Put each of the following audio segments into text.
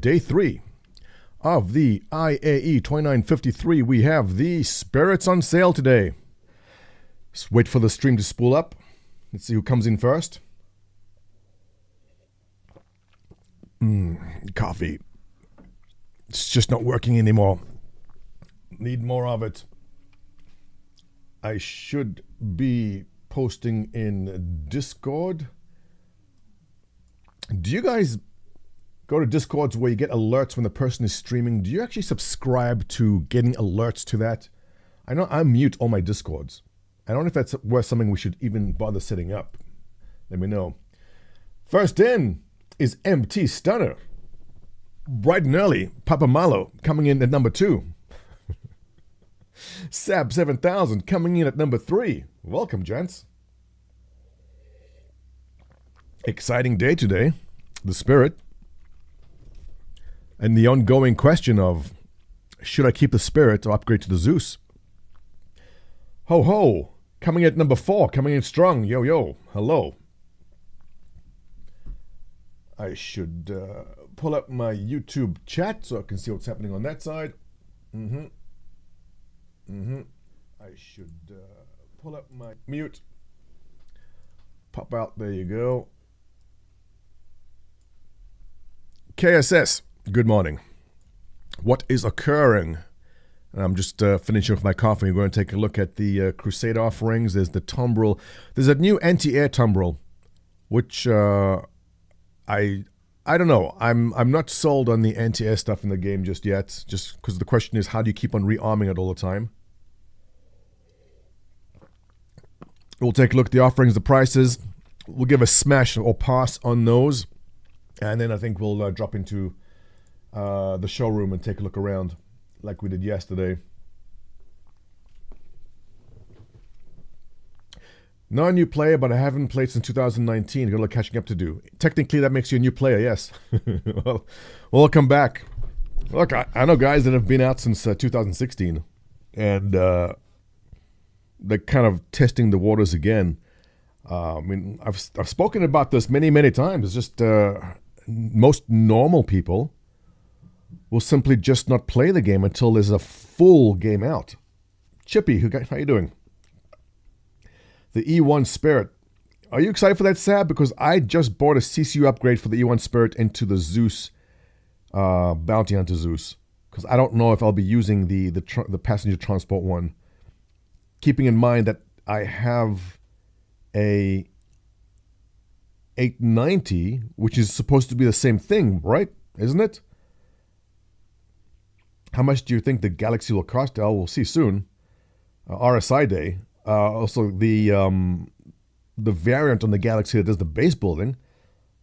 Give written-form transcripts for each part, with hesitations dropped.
Day 3 of the IAE 2953. We have the spirits on sale today. Let's wait for the stream to spool up. Let's see who comes in first. Coffee. It's just not working anymore. Need more of it. I should be posting in Discord. Do you guys go to Discords where you get alerts when the person is streaming? Do you actually subscribe to getting alerts to that? I know I mute all my Discords. I don't know if that's worth something we should even bother setting up. Let me know. First in is MT Stunner. Bright and early, Papa Malo coming in at number 2. Sab 7000 coming in at number 3. Welcome, gents. Exciting day today. The spirit. And the ongoing question of, should I keep the spirit or upgrade to the Zeus? Ho ho, coming in at number 4, coming in strong. Yo yo, hello. I should pull up my YouTube chat so I can see what's happening on that side. I should pull up my mute. Pop out, there you go. KSS, good morning. What is occurring? I'm just finishing off my coffee. We're going to take a look at the Crusader offerings. There's the Tumbril. There's a new anti-air Tumbril, which I don't know. I'm not sold on the anti-air stuff in the game just yet. Just because the question is, how do you keep on rearming it all the time? We'll take a look at the offerings, the prices. We'll give a smash or pass on those. And then I think we'll drop into the showroom and take a look around like we did yesterday. Not a new player, but I haven't played since 2019. Got a little catching up to do. Technically, that makes you a new player, yes. Well, welcome back. Look, I know guys that have been out since 2016. And they're kind of testing the waters again. I mean, I've spoken about this many times. It's just most normal people will simply just not play the game until there's a full game out. Chippy, how you doing? The E1 Spirit. Are you excited for that, Sab? Because I just bought a CCU upgrade for the E1 Spirit into the Zeus, Bounty Hunter Zeus. Because I don't know if I'll be using the passenger transport one. Keeping in mind that I have a 890, which is supposed to be the same thing, right? Isn't it? How much do you think the Galaxy will cost? Oh, we'll see soon. RSI Day. Also, the variant on the Galaxy that does the base building.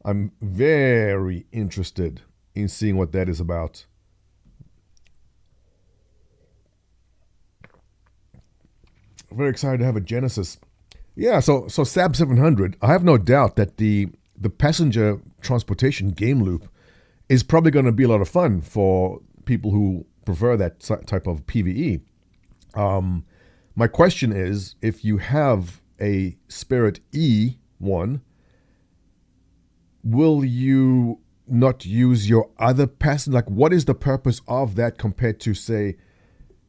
I'm very interested in seeing what that is about. Very excited to have a Genesis. Yeah, so SAB 700, I have no doubt that the passenger transportation game loop is probably going to be a lot of fun for people who prefer that type of PvE. My question is, if you have a Spirit E1, will you not use your other passenger? Like, what is the purpose of that compared to, say,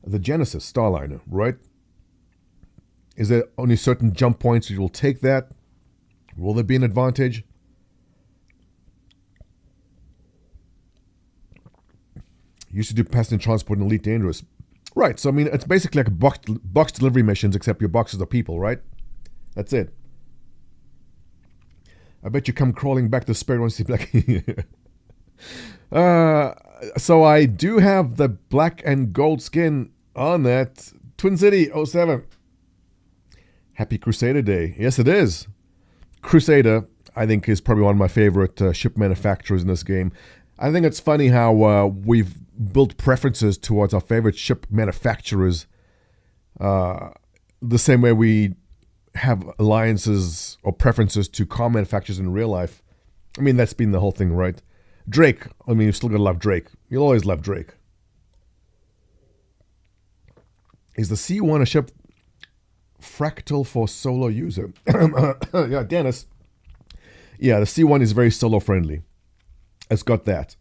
the Genesis Starliner, right? Is there only certain jump points you will take that? Will there be an advantage? Used to do passenger transport in Elite Dangerous. Right, so I mean, it's basically like box delivery missions, except your boxes are people, right? That's it. I bet you come crawling back to Spirit once you like. So I do have the black and gold skin on that. Twin City 07. Happy Crusader Day. Yes, it is. Crusader, I think, is probably one of my favorite ship manufacturers in this game. I think it's funny how we've built preferences towards our favorite ship manufacturers the same way we have alliances or preferences to car manufacturers in real life. I mean, that's been the whole thing, right? Drake, I mean, you've still got to love Drake. You'll always love Drake. Is the C1 a ship fractal for solo user? Yeah, Dennis. Yeah, the C1 is very solo friendly. It's got that.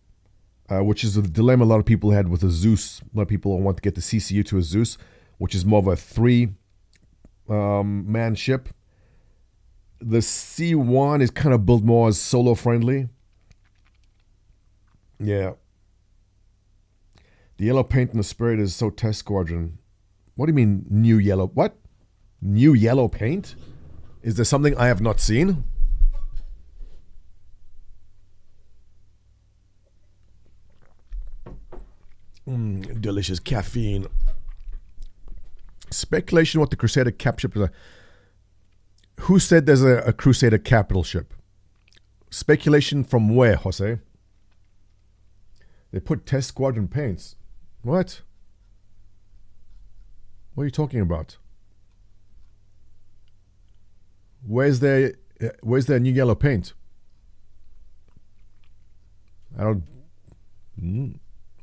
which is a dilemma a lot of people had with a Zeus. A lot of people want to get the CCU to a Zeus, which is more of a three-man ship. The C1 is kind of built more as solo-friendly. Yeah. The yellow paint in the Spirit is so Test Squadron. What do you mean, new yellow? What? New yellow paint? Is there something I have not seen? Delicious caffeine. Speculation what the Crusader cap ship is. Who said there's a Crusader capital ship? Speculation from where, Jose? They put Test Squadron paints. What? What are you talking about? Where's their new yellow paint? I don't.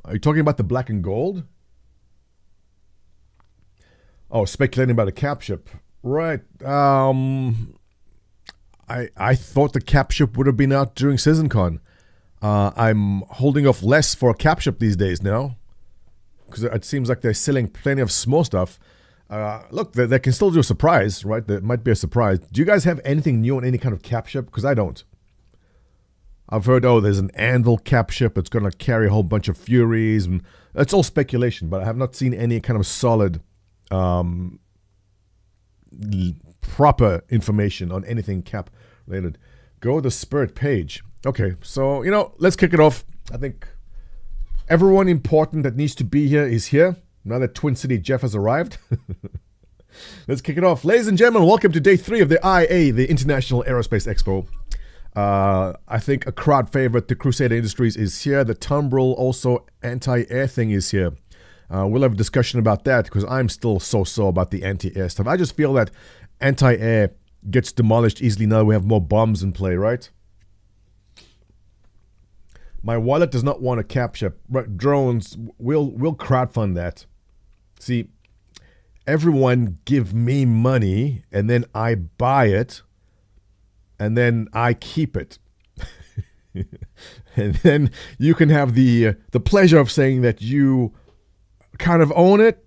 Are you talking about the black and gold? Oh, speculating about a cap ship. Right. I thought the cap ship would have been out during SeasonCon. I'm holding off less for a cap ship these days now, because it seems like they're selling plenty of small stuff. Look, they can still do a surprise, right? There might be a surprise. Do you guys have anything new on any kind of cap ship? Because I don't. I've heard, there's an Anvil cap ship that's going to carry a whole bunch of Furies, and it's all speculation, but I have not seen any kind of solid, proper information on anything cap related. Go to the Spirit page. Okay, so, let's kick it off. I think everyone important that needs to be here is here. Now that Twin City Jeff has arrived. Let's kick it off. Ladies and gentlemen, welcome to day 3 of the IA, the International Aerospace Expo. I think a crowd favorite, the Crusader Industries, is here. The Tumbril, also anti-air thing, is here. We'll have a discussion about that, because I'm still so about the anti-air stuff. I just feel that anti-air gets demolished easily now we have more bombs in play, right? My wallet does not want a cap ship. Drones, we'll crowdfund that. See, everyone give me money, and then I buy it, and then I keep it. And then you can have the pleasure of saying that you kind of own it.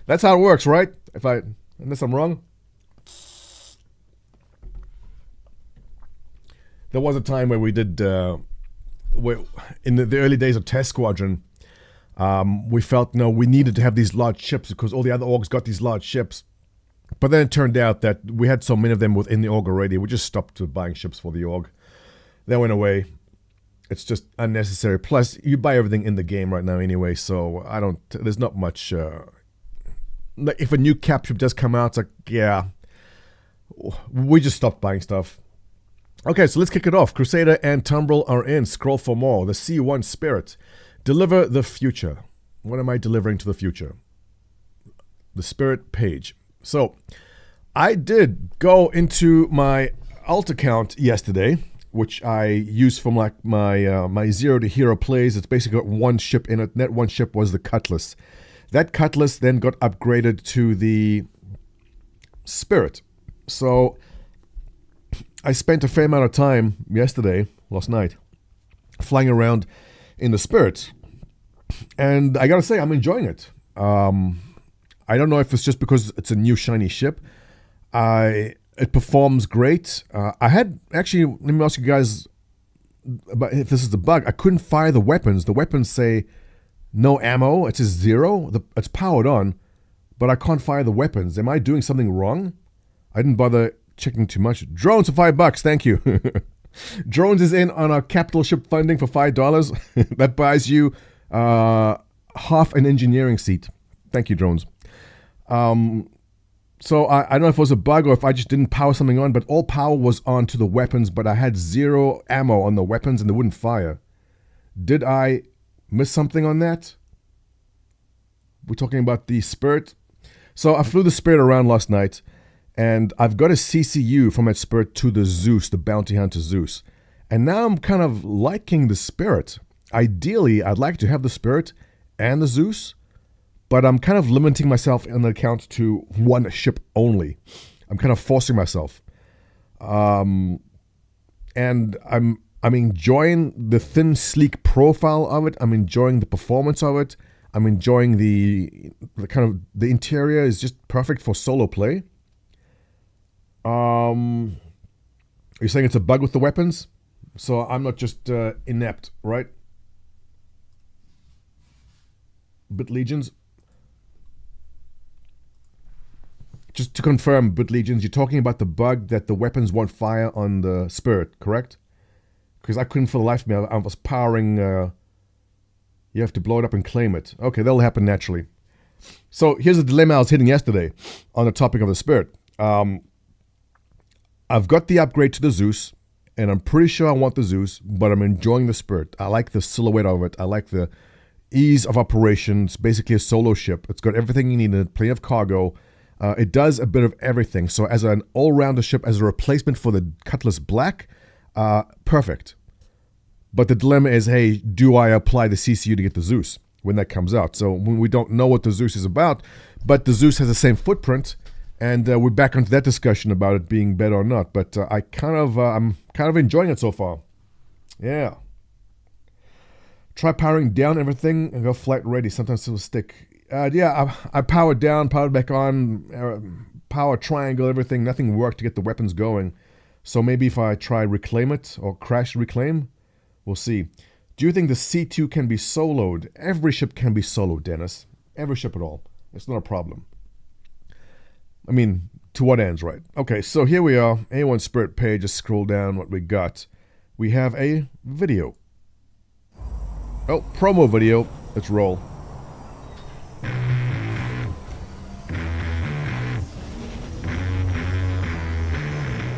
That's how it works, right? Unless I'm wrong. There was a time where we did, in the early days of Test Squadron, we felt, we needed to have these large ships because all the other orgs got these large ships. But then it turned out that we had so many of them within the org already, we just stopped buying ships for the org. They went away. It's just unnecessary. Plus, you buy everything in the game right now anyway, so there's not much, like if a new cap ship does come out, it's like, yeah, we just stopped buying stuff. Okay, so let's kick it off. Crusader and Tumbril are in. Scroll for more. The C1 Spirit. Deliver the future. What am I delivering to the future? The Spirit page. So, I did go into my alt account yesterday, which I used from like my Zero to Hero plays. It's basically got one ship in it. That one ship was the Cutlass. That Cutlass then got upgraded to the Spirit. So, I spent a fair amount of time last night, flying around in the Spirit. And I gotta say, I'm enjoying it. I don't know if it's just because it's a new shiny ship. It performs great. Let me ask you guys about if this is the bug. I couldn't fire the weapons. The weapons say no ammo. It says 0. It's powered on, but I can't fire the weapons. Am I doing something wrong? I didn't bother checking too much. Drones for $5, thank you. Drones is in on our capital ship funding for $5. That buys you half an engineering seat. Thank you, Drones. So I don't know if it was a bug or if I just didn't power something on, but all power was on to the weapons, but I had 0 ammo on the weapons and they wouldn't fire. Did I miss something on that? We're talking about the Spirit. So I flew the Spirit around last night, and I've got a CCU from that Spirit to the Zeus, the Bounty Hunter Zeus. And now I'm kind of liking the Spirit. Ideally, I'd like to have the Spirit and the Zeus, but I'm kind of limiting myself in the account to one ship only. I'm kind of forcing myself. And I'm I'm enjoying the thin, sleek profile of it. I'm enjoying the performance of it. I'm enjoying the kind of the interior is just perfect for solo play. You're saying it's a bug with the weapons, so I'm not just inept, right? Bit Legions. Just to confirm, Bit Legions, you're talking about the bug that the weapons won't fire on the spirit, correct? Because I couldn't for the life of me. I was powering. You have to blow it up and claim it. Okay, that'll happen naturally. So here's the dilemma I was hitting yesterday on the topic of the spirit. I've got the upgrade to the Zeus, and I'm pretty sure I want the Zeus, but I'm enjoying the spirit. I like the silhouette of it. I like the ease of operation. It's basically a solo ship. It's got everything you need in it, plenty of cargo. It does a bit of everything. So as an all-rounder ship, as a replacement for the Cutlass Black, perfect. But the dilemma is, hey, do I apply the CCU to get the Zeus when that comes out? So when we don't know what the Zeus is about, but the Zeus has the same footprint, and we're back onto that discussion about it being better or not. But I'm kind of enjoying it so far. Yeah. Try powering down everything and go flight ready. Sometimes it'll stick. Yeah, I powered down, powered back on, power triangle, everything. Nothing worked to get the weapons going. So maybe if I try reclaim it or crash reclaim, we'll see. Do you think the C2 can be soloed? Every ship can be soloed, Dennis. Every ship at all. It's not a problem. I mean, to what ends, right? Okay, so here we are. A1 Spirit page. Just scroll down what we got. We have a video. Oh, promo video. Let's roll.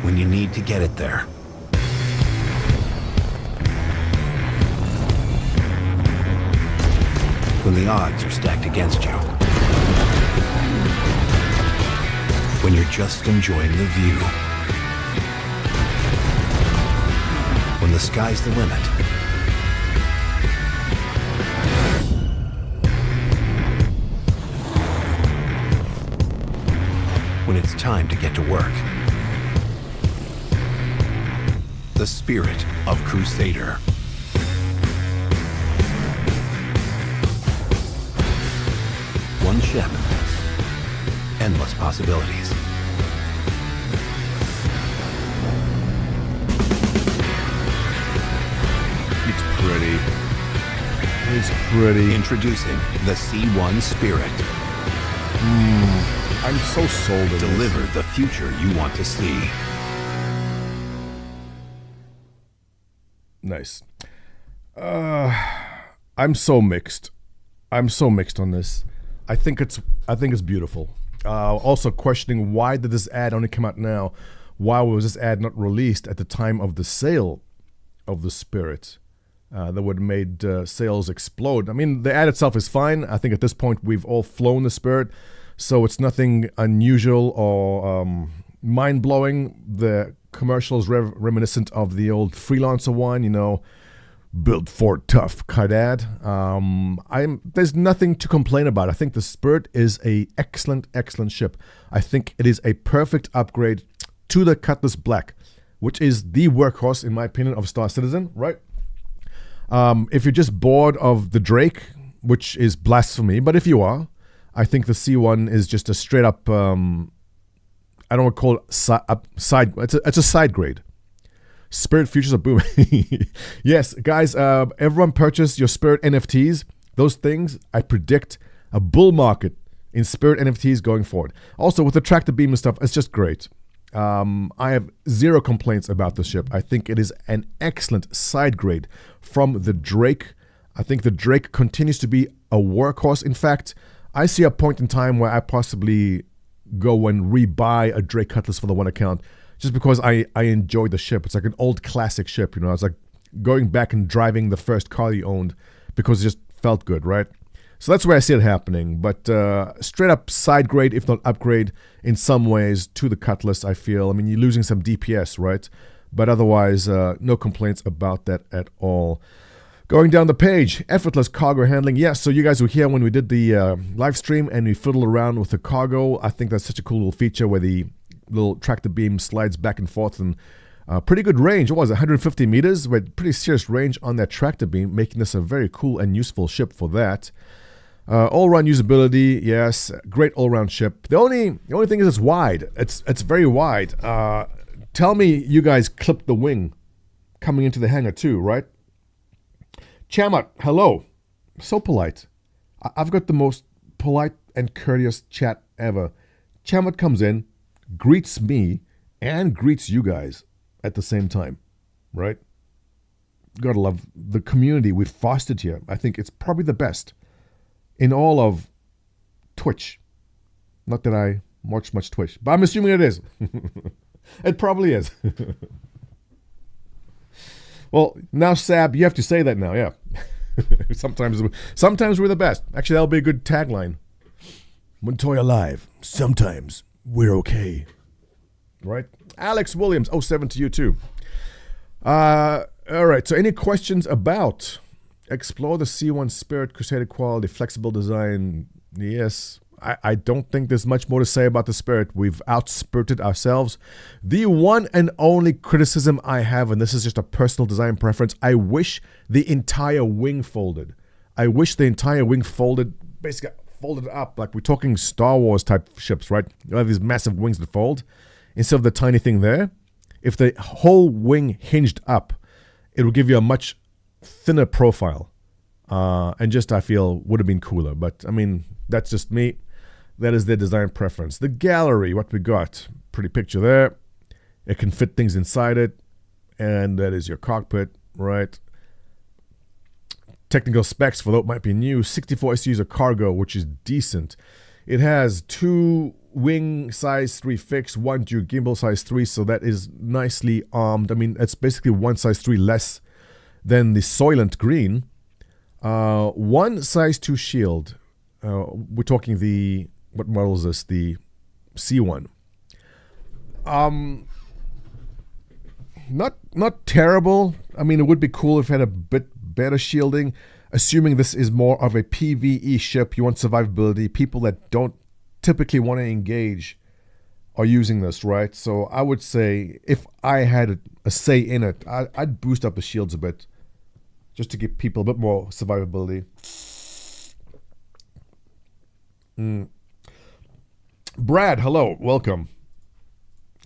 When you need to get it there. When the odds are stacked against you. When you're just enjoying the view. When the sky's the limit. When it's time to get to work. The spirit of Crusader. One ship. Endless possibilities. It's pretty. It's pretty. Introducing the C1 Spirit. I'm so sold in Deliver this. the future you want to see. Nice. I'm so mixed. I'm so mixed on this. I think it's beautiful. Also questioning, why did this ad only come out now? Why was this ad not released at the time of the sale of the Spirit? That would have made sales explode. I mean, the ad itself is fine. I think at this point we've all flown the Spirit, so it's nothing unusual or mind-blowing. The commercial is reminiscent of the old Freelancer one, you know, built for tough cut ad. There's nothing to complain about. I think the Spirit is a excellent ship. I think it is a perfect upgrade to the Cutlass Black, which is the workhorse, in my opinion, of Star Citizen, right? If you're just bored of the Drake, which is blasphemy, but if you are, I think the C1 is just a straight up, I don't want to call it side, it's a side grade. Spirit futures are booming. Yes, guys, everyone purchase your Spirit NFTs. Those things, I predict a bull market in Spirit NFTs going forward. Also, with the tractor beam and stuff, it's just great. I have zero complaints about the ship. I think it is an excellent side grade from the Drake. I think the Drake continues to be a workhorse. In fact, I see a point in time where I possibly go and rebuy a Drake Cutlass for the one account, just because I enjoy the ship. It's like an old classic ship, you know. It's like going back and driving the first car you owned because it just felt good, right? So that's where I see it happening. But straight up side grade, if not upgrade, in some ways to the Cutlass, I feel. I mean, you're losing some DPS, right? But otherwise, no complaints about that at all. Going down the page, effortless cargo handling. Yes, so you guys were here when we did the live stream and we fiddled around with the cargo. I think that's such a cool little feature where the little tractor beam slides back and forth and Pretty good range. What was it, 150 meters? With pretty serious range on that tractor beam, making this a very cool and useful ship for that. All-round usability, yes, great all-round ship. The only thing is it's wide. It's very wide. Tell me you guys clipped the wing coming into the hangar too, right? Chamat, hello. So polite. I've got the most polite and courteous chat ever. Chamat comes in, greets me, and greets you guys at the same time, right? Gotta love the community we've fostered here. I think it's probably the best in all of Twitch. Not that I watch much Twitch, but I'm assuming it is. It probably is. Well, now, Sab, you have to say that now, yeah. Sometimes we're the best. Actually, that'll be a good tagline. Montoya Live. Sometimes we're okay. Right? Alex Williams, 07 to you too. All right, so any questions about explore the C1 Spirit, Crusader quality, flexible design? Yes. I don't think there's much more to say about the Spirit. We've outspirited ourselves. The one and only criticism I have, and this is just a personal design preference, I wish the entire wing folded. I wish the entire wing folded, basically folded up. Like we're talking Star Wars type ships, right? You have these massive wings that fold. Instead of the tiny thing there, if the whole wing hinged up, it would give you a much thinner profile. And just, I feel, would have been cooler. But, I mean, that's just me. That is their design preference. The gallery, what we got. Pretty picture there. It can fit things inside it. And that is your cockpit, right? Technical specs for that might be new. 64 SUs of cargo, which is decent. It has 2 wing size 3 fixed, 1 dual gimbal size 3, so that is nicely armed. I mean, it's basically 1 size 3 less than the Soylent Green. 1 size 2 shield. We're talking the, what model is this? The C1. Not terrible. I mean, it would be cool if it had a bit better shielding. Assuming this is more of a PvE ship, you want survivability. People that don't typically want to engage are using this, right? So I would say if I had a say in it, I'd boost up the shields a bit just to give people a bit more survivability. Brad, hello, welcome.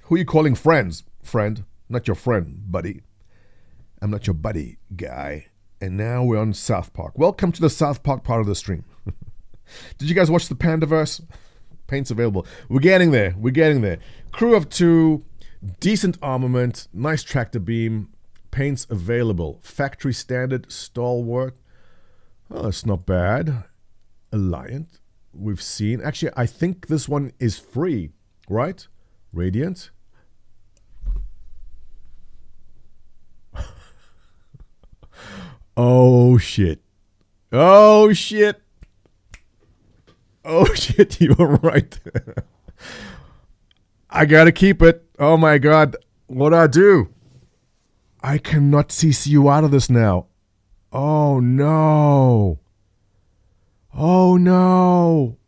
Who are you calling friends? Friend, not your friend, buddy. I'm not your buddy, guy. And now we're on South Park. Welcome to the South Park part of the stream. Did you guys watch the Pandaverse? Paint's available. We're getting there. We're getting there. Crew of 2, decent armament, nice tractor beam, paints available. Factory standard, stalwart. Oh, it's not bad. Alliant, we've seen. Actually, I think this one is free, right? Radiant. Oh, shit. Oh, shit. Oh, shit, you were right. I gotta keep it. Oh, my God. What'd I do? I cannot CC you out of this now. Oh, no. Oh, no.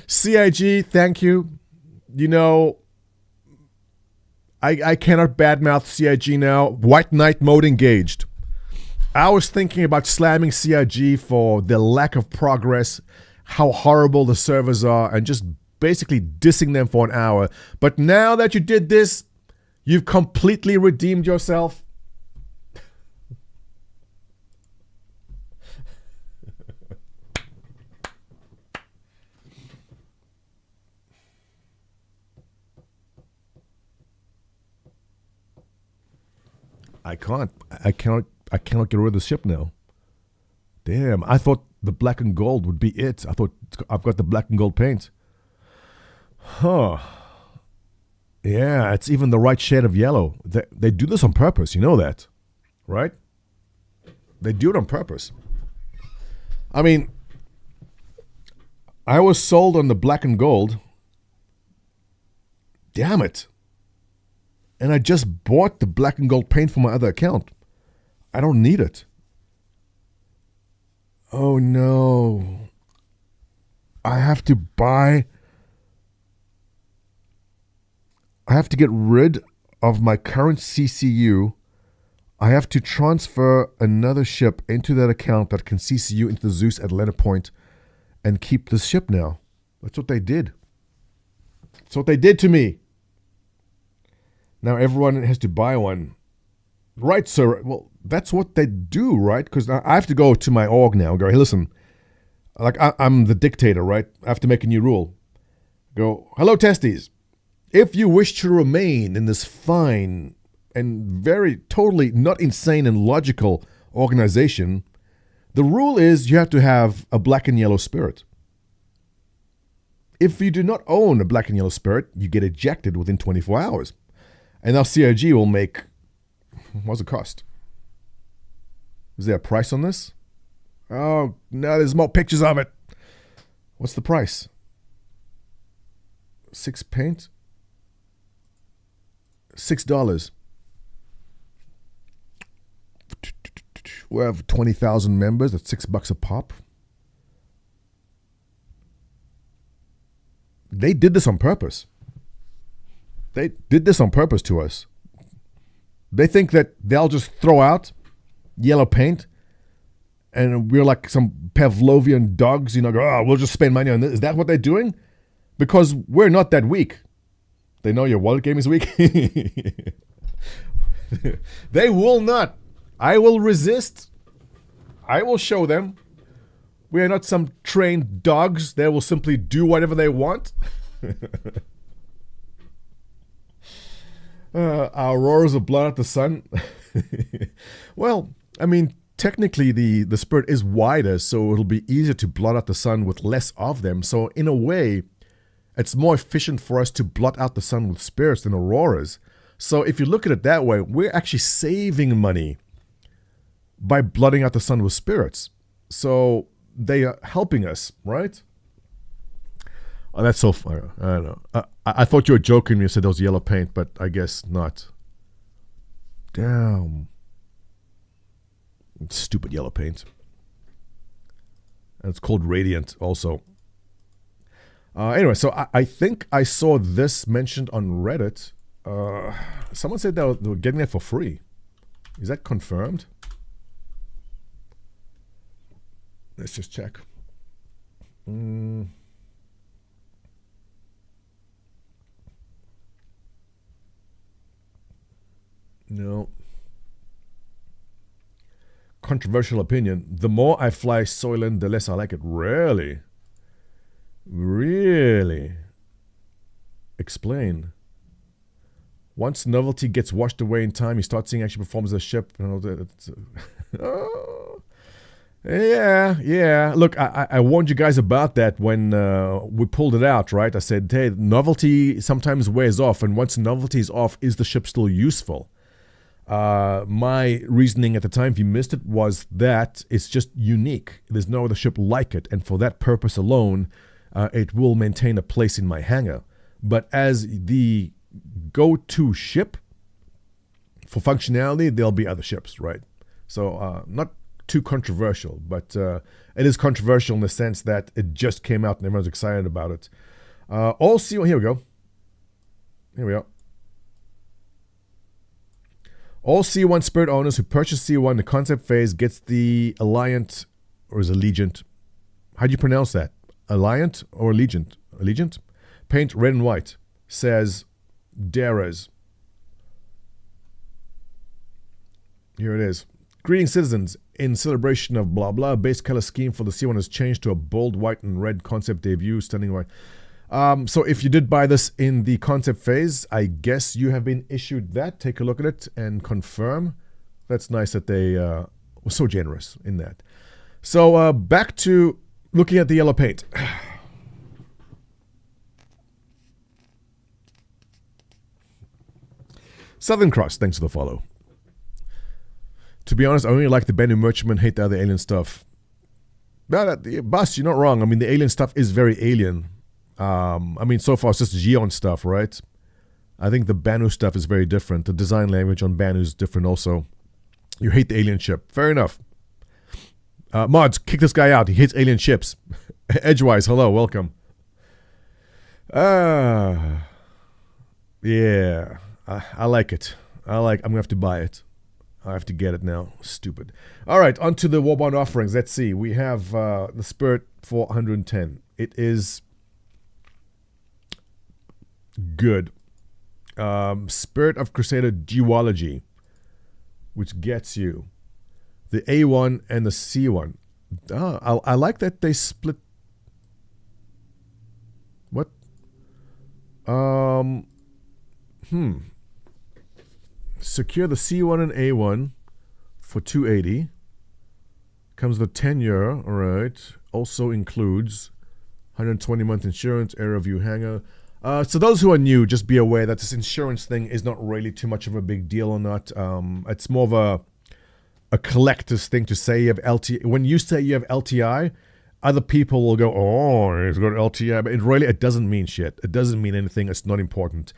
CIG, thank you. You know, I cannot badmouth CIG now. White Knight mode engaged. I was thinking about slamming CIG for the lack of progress, how horrible the servers are, and just basically dissing them for an hour. But now that you did this, you've completely redeemed yourself. I cannot get rid of the ship now. Damn, I thought the black and gold would be it. I thought I've got the black and gold paint. Huh. Yeah, it's even the right shade of yellow. They do this on purpose, you know that, right? They do it on purpose. I mean, I was sold on the black and gold. Damn it. And I just bought the black and gold paint for my other account. I don't need it. Oh no. I have to buy I have to get rid of my current CCU. I have to transfer another ship into that account that can CCU into the Zeus at Atlanta Point and keep this ship now. That's what they did. That's what they did to me. Now everyone has to buy one. Right, sir. Well, that's what they do, right? Because I have to go to my org now and go, hey, listen, like I'm the dictator, right? I have to make a new rule. Go, hello, testes. If you wish to remain in this fine and very totally not insane and logical organization, the rule is you have to have a black and yellow spirit. If you do not own a black and yellow spirit, you get ejected within 24 hours. And now CIG will make, what's it cost? Is there a price on this? Oh, no, there's more pictures of it. What's the price? 6 paint? $6. We have 20,000 members. That's $6 a pop. They did this on purpose. They did this on purpose to us. They think that they'll just throw out yellow paint and we're like some Pavlovian dogs, go, oh, we'll just spend money on this. Is that what they're doing? Because we're not that weak. They know your wallet game is weak. They will not. I will resist. I will show them. We are not some trained dogs that will simply do whatever they want. Our roars of blood at the sun. Well, I mean, technically the spirit is wider, so it'll be easier to blot out the sun with less of them. So in a way, it's more efficient for us to blot out the sun with spirits than auroras. So if you look at it that way, we're actually saving money by blotting out the sun with spirits. So they are helping us, right? Oh, that's so funny. I don't know. I thought you were joking when you said there was yellow paint, but I guess not. Damn. Stupid yellow paint. And it's called Radiant also. Anyway, so I think I saw this mentioned on Reddit. Someone said they were getting it for free. Is that confirmed? Let's just check. No. Controversial opinion. The more I fly Soylent, the less I like it. Really? Really? Explain. Once novelty gets washed away in time, you start seeing actually performs as a ship. Oh. Yeah. Look, I warned you guys about that when we pulled it out, right? I said, hey, novelty sometimes wears off, and once novelty is off, is the ship still useful? My reasoning at the time, if you missed it, was that it's just unique. There's no other ship like it, and for that purpose alone, it will maintain a place in my hangar. But as the go-to ship for functionality, there'll be other ships, right? So not too controversial, but it is controversial in the sense that it just came out and everyone's excited about it. All C1, here we go. All C1 Spirit owners who purchase C1 in the concept phase gets the Alliant, or is Allegiant? How do you pronounce that? Alliant or Allegiant? Allegiant? Paint red and white, says Darez. Here it is. Greetings, citizens. In celebration of blah blah, base color scheme for the C1 has changed to a bold white and red concept debut, stunning white. So if you did buy this in the concept phase, I guess you have been issued that. Take a look at it and confirm. That's nice that they were so generous in that. So back to looking at the yellow paint. Southern Cross, thanks for the follow. To be honest, I only like the Bennu Merchantman, hate the other alien stuff. No, Bus, you're not wrong. I mean, the alien stuff is very alien. I mean, so far it's just Geon stuff, right? I think the Banu stuff is very different. The design language on Banu is different also. You hate the alien ship. Fair enough. Mods, kick this guy out. He hates alien ships. Edgewise, hello, welcome. Yeah, I like it. I'm gonna have to buy it. I have to get it now. Stupid. All right, on to the Warbond offerings. Let's see. We have the Spirit for 110. It is good. Spirit of Crusader Duology, which gets you the A1 and the C1. I like that they split. What? Secure the C1 and A1 for 280. Comes with a 10-year, all right. Also includes 120-month insurance, air review hanger. So those who are new, just be aware that this insurance thing is not really too much of a big deal or not. It's more of a collector's thing to say you have LTI. When you say you have LTI, other people will go, oh, he's got LTI. But it doesn't mean shit. It doesn't mean anything. It's not important.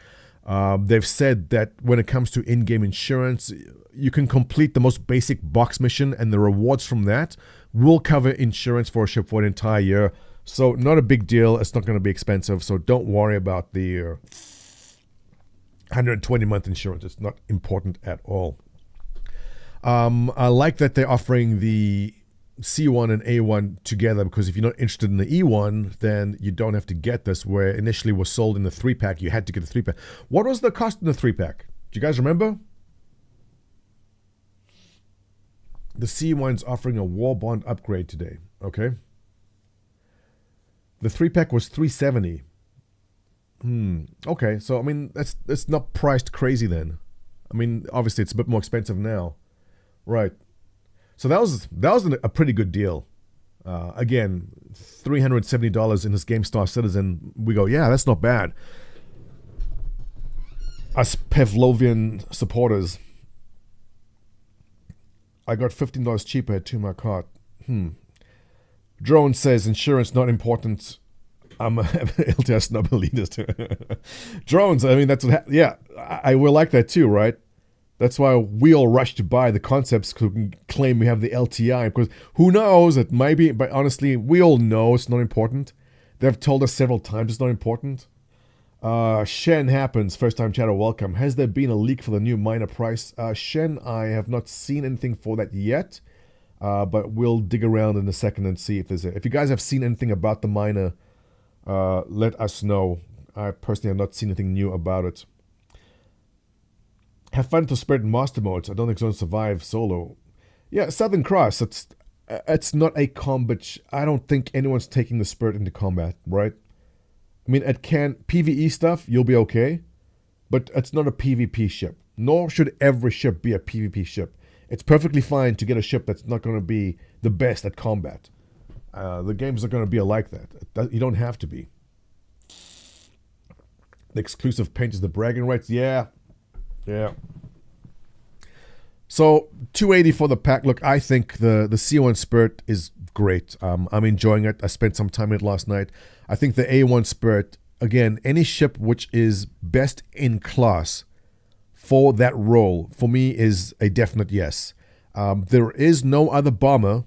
They've said that when it comes to in-game insurance, you can complete the most basic box mission, and the rewards from that will cover insurance for a ship for an entire year. So not a big deal. It's not going to be expensive. So don't worry about the 120-month insurance. It's not important at all. I like that they're offering the C1 and A1 together, because if you're not interested in the E1, then you don't have to get this, where initially was sold in the 3-pack. You had to get the 3-pack. What was the cost in the 3-pack? Do you guys remember? The C1's offering a War Bond upgrade today. Okay. The 3-pack was $370. Okay, so I mean that's not priced crazy then. I mean, obviously it's a bit more expensive now. Right. So that was a pretty good deal. Again, $370 in this GameStar Citizen. We go, yeah, that's not bad. Us Pavlovian supporters. I got $15 cheaper at 2 cart. Drone says insurance not important. I'm a LTS snub elitist. Drones, I mean, that's what yeah, I will like that too, right? That's why we all rush to buy the concepts because we can claim we have the LTI. Because who knows, it might be, but honestly, we all know it's not important. They've told us several times it's not important. Shen happens, first time chatter, welcome. Has there been a leak for the new minor price? Shen, I have not seen anything for that yet. But we'll dig around in a second and see if there's if you guys have seen anything about the minor, let us know. I personally have not seen anything new about it. Have fun to Spirit in master modes. I don't think it's going to survive solo. Yeah, Southern Cross. It's not a combat. I don't think anyone's taking the Spirit into combat, right? I mean, it can PvE stuff. You'll be okay, but it's not a PvP ship. Nor should every ship be a PvP ship. It's perfectly fine to get a ship that's not going to be the best at combat. The games are going to be like that. You don't have to be. The exclusive paint is the bragging rights. Yeah. So 280 for the pack. Look, I think the C1 Spirit is great. I'm enjoying it. I spent some time in it last night. I think the A1 Spirit, again, any ship which is best in class for that role, for me, is a definite yes. There is no other bomber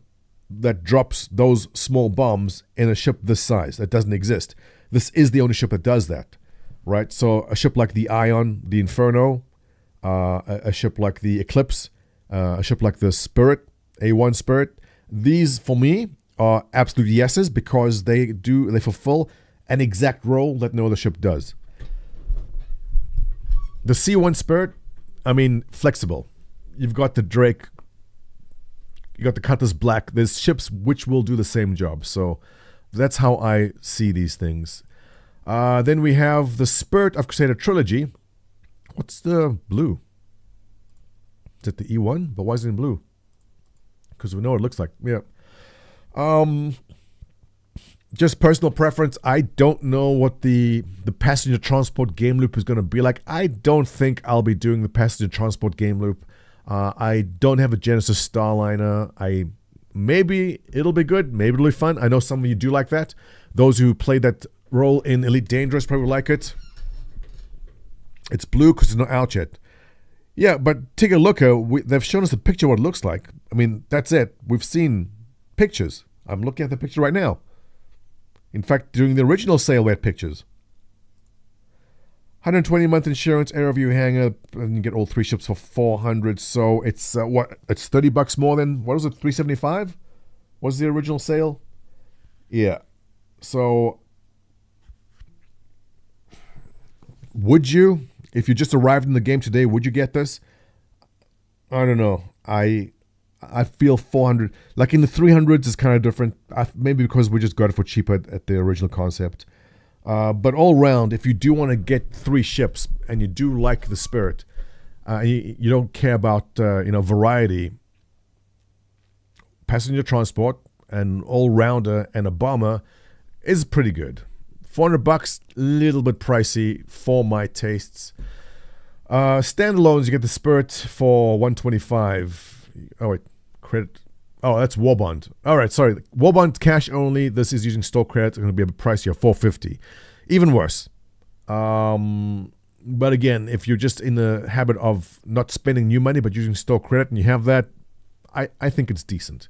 that drops those small bombs in a ship this size. That doesn't exist. This is the only ship that does that, right? So a ship like the Ion, the Inferno, a ship like the Eclipse, a ship like the Spirit, A1 Spirit, these, for me, are absolute yeses because they fulfill an exact role that no other ship does. The C1 Spirit, I mean, flexible. You've got the Drake, you got the Cutlass Black. There's ships which will do the same job. So that's how I see these things. Then we have the Spirit of Crusader Trilogy. What's the blue? Is it the E1? But why is it in blue? Because we know what it looks like. Yeah. Just personal preference. I don't know what the passenger transport game loop is going to be like. I don't think I'll be doing the passenger transport game loop. I don't have a Genesis Starliner. Maybe it'll be good. Maybe it'll be fun. I know some of you do like that. Those who played that role in Elite Dangerous probably like it. It's blue because it's not out yet. Yeah, but take a look. They've shown us a picture of what it looks like. I mean, that's it. We've seen pictures. I'm looking at the picture right now. In fact, during the original sale, we had pictures. 120-month insurance, air review hanger, and you get all 3 ships for $400. So it's what? It's $30 more than, what was it? $375 was the original sale. Yeah. So would you, if you just arrived in the game today, would you get this? I don't know. I feel 400, like in the 300s is kind of different. Maybe because we just got it for cheaper at the original concept. But all round, if you do want to get 3 ships and you do like the Spirit, you don't care about variety, passenger transport, an all-rounder, and a bomber is pretty good. $400, little bit pricey for my tastes. Standalones, you get the Spirit for $125. Oh wait, credit. Oh, that's War Bond. All right, sorry. War Bond cash only. This is using store credit. It's going to be a bit pricier, $450. Even worse. But again, if you're just in the habit of not spending new money but using store credit and you have that, I think it's decent.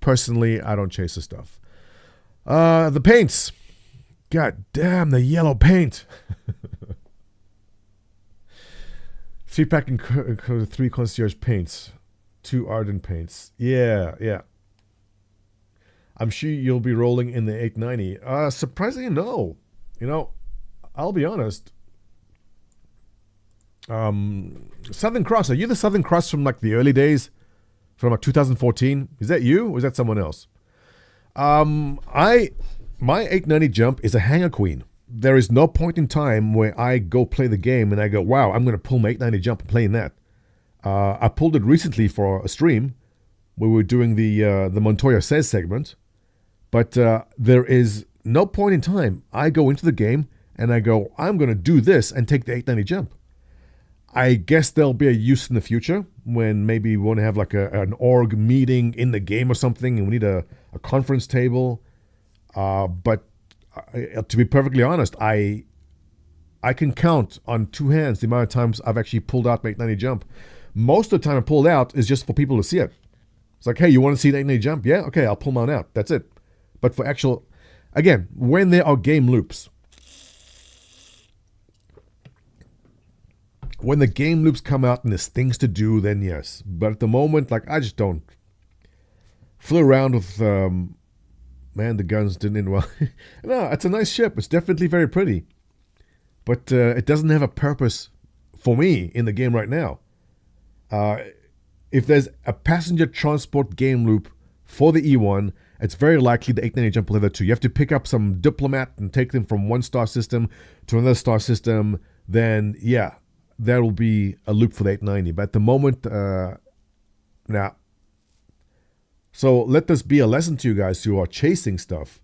Personally, I don't chase the stuff. The paints. God damn, the yellow paint. 3-pack and 3 concierge paints. 2 ardent paints. Yeah. I'm sure you'll be rolling in the 890. Surprisingly, no. I'll be honest. Southern Cross. Are you the Southern Cross from like the early days? From like 2014? Is that you or is that someone else? My 890 jump is a hanger queen. There is no point in time where I go play the game and I go, wow, I'm going to pull my 890 jump and playing that. I pulled it recently for a stream where we were doing the Montoya Says segment, but there is no point in time I go into the game and I go, I'm going to do this and take the 890 jump. I guess there'll be a use in the future when maybe we want to have like an org meeting in the game or something and we need a conference table. But to be perfectly honest, I can count on 2 hands the amount of times I've actually pulled out my 890 jump. Most of the time I pulled out is just for people to see it. It's like, hey, you want to see the 890 jump? Yeah? Okay, I'll pull mine out. That's it. But for actual, again, when there are game loops, when the game loops come out and there's things to do, then yes. But at the moment, like, I just don't. Flew around with, the guns didn't end well. No, it's a nice ship. It's definitely very pretty. But it doesn't have a purpose for me in the game right now. If there's a passenger transport game loop for the E1, it's very likely the 890 jump will have that too. You have to pick up some diplomat and take them from one star system to another star system. Then, yeah, there will be a loop for the 890. But at the moment, nah. So let this be a lesson to you guys who are chasing stuff.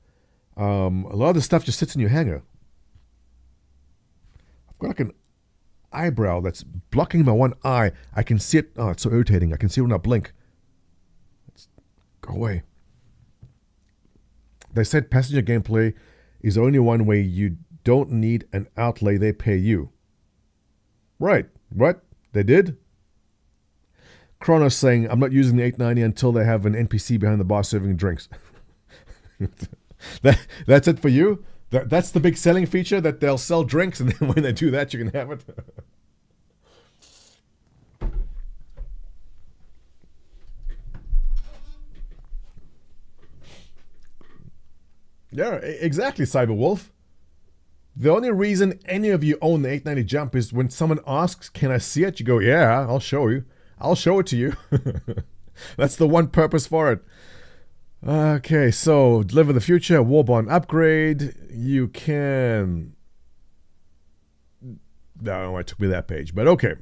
A lot of the stuff just sits in your hangar. I've got like an eyebrow that's blocking my one eye. I can see it. Oh, it's so irritating. I can see it when I blink. Go away. They said passenger gameplay is the only one way you don't need an outlay. They pay you. Right. What? They did? Kronos saying, I'm not using the 890 until they have an NPC behind the bar serving drinks. That's it for you? That's the big selling feature, that they'll sell drinks, and then when they do that, you can have it. Yeah, exactly, Cyberwolf. The only reason any of you own the 890 jump is when someone asks, can I see it? You go, yeah, I'll show you. I'll show it to you. That's the one purpose for it. Okay, so deliver the future, Warbond upgrade. You can. No, it took me that page, but okay.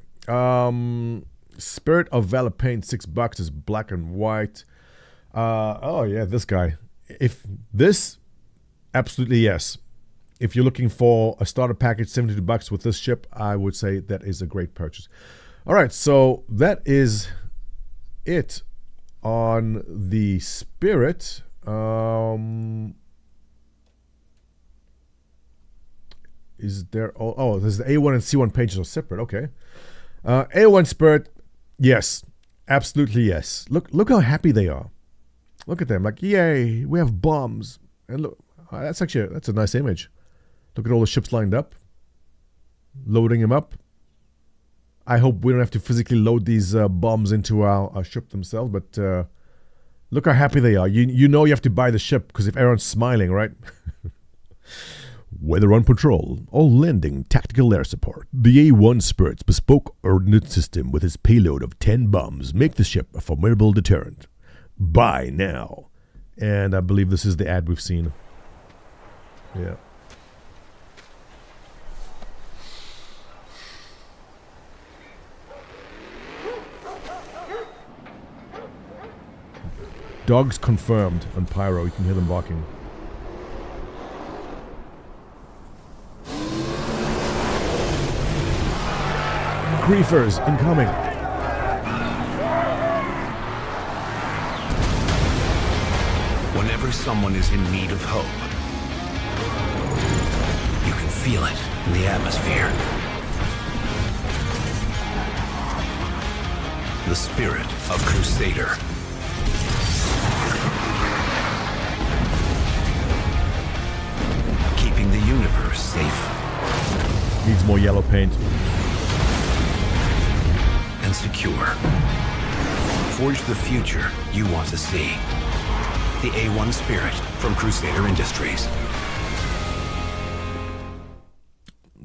Spirit of Valor paint, $6 is black and white. Oh yeah, this guy. If this, absolutely yes. If you're looking for a starter package, $72 with this ship, I would say that is a great purchase. All right, so that is it on the Spirit. Is there? Oh, there's the A1 and C1 pages are separate. Okay. A1 Spirit, yes, absolutely yes. Look how happy they are. Look at them, like, yay, we have bombs. And look, that's a nice image. Look at all the ships lined up. loading him up. I hope we don't have to physically load these bombs into our ship themselves, but look how happy they are. You know you have to buy the ship because if everyone's smiling, right? Whether on patrol or lending tactical air support, the A1 Spirit's bespoke ordnance system with its payload of 10 bombs make the ship a formidable deterrent. Buy now. And I believe this is the ad we've seen. Yeah. Dogs confirmed on Pyro. You can hear them barking. Griefers incoming. Whenever someone is in need of hope, you can feel it in the atmosphere. The spirit of Crusader. Keeping the universe safe. Needs more yellow paint. And secure. Forge the future you want to see. The A1 Spirit from Crusader Industries.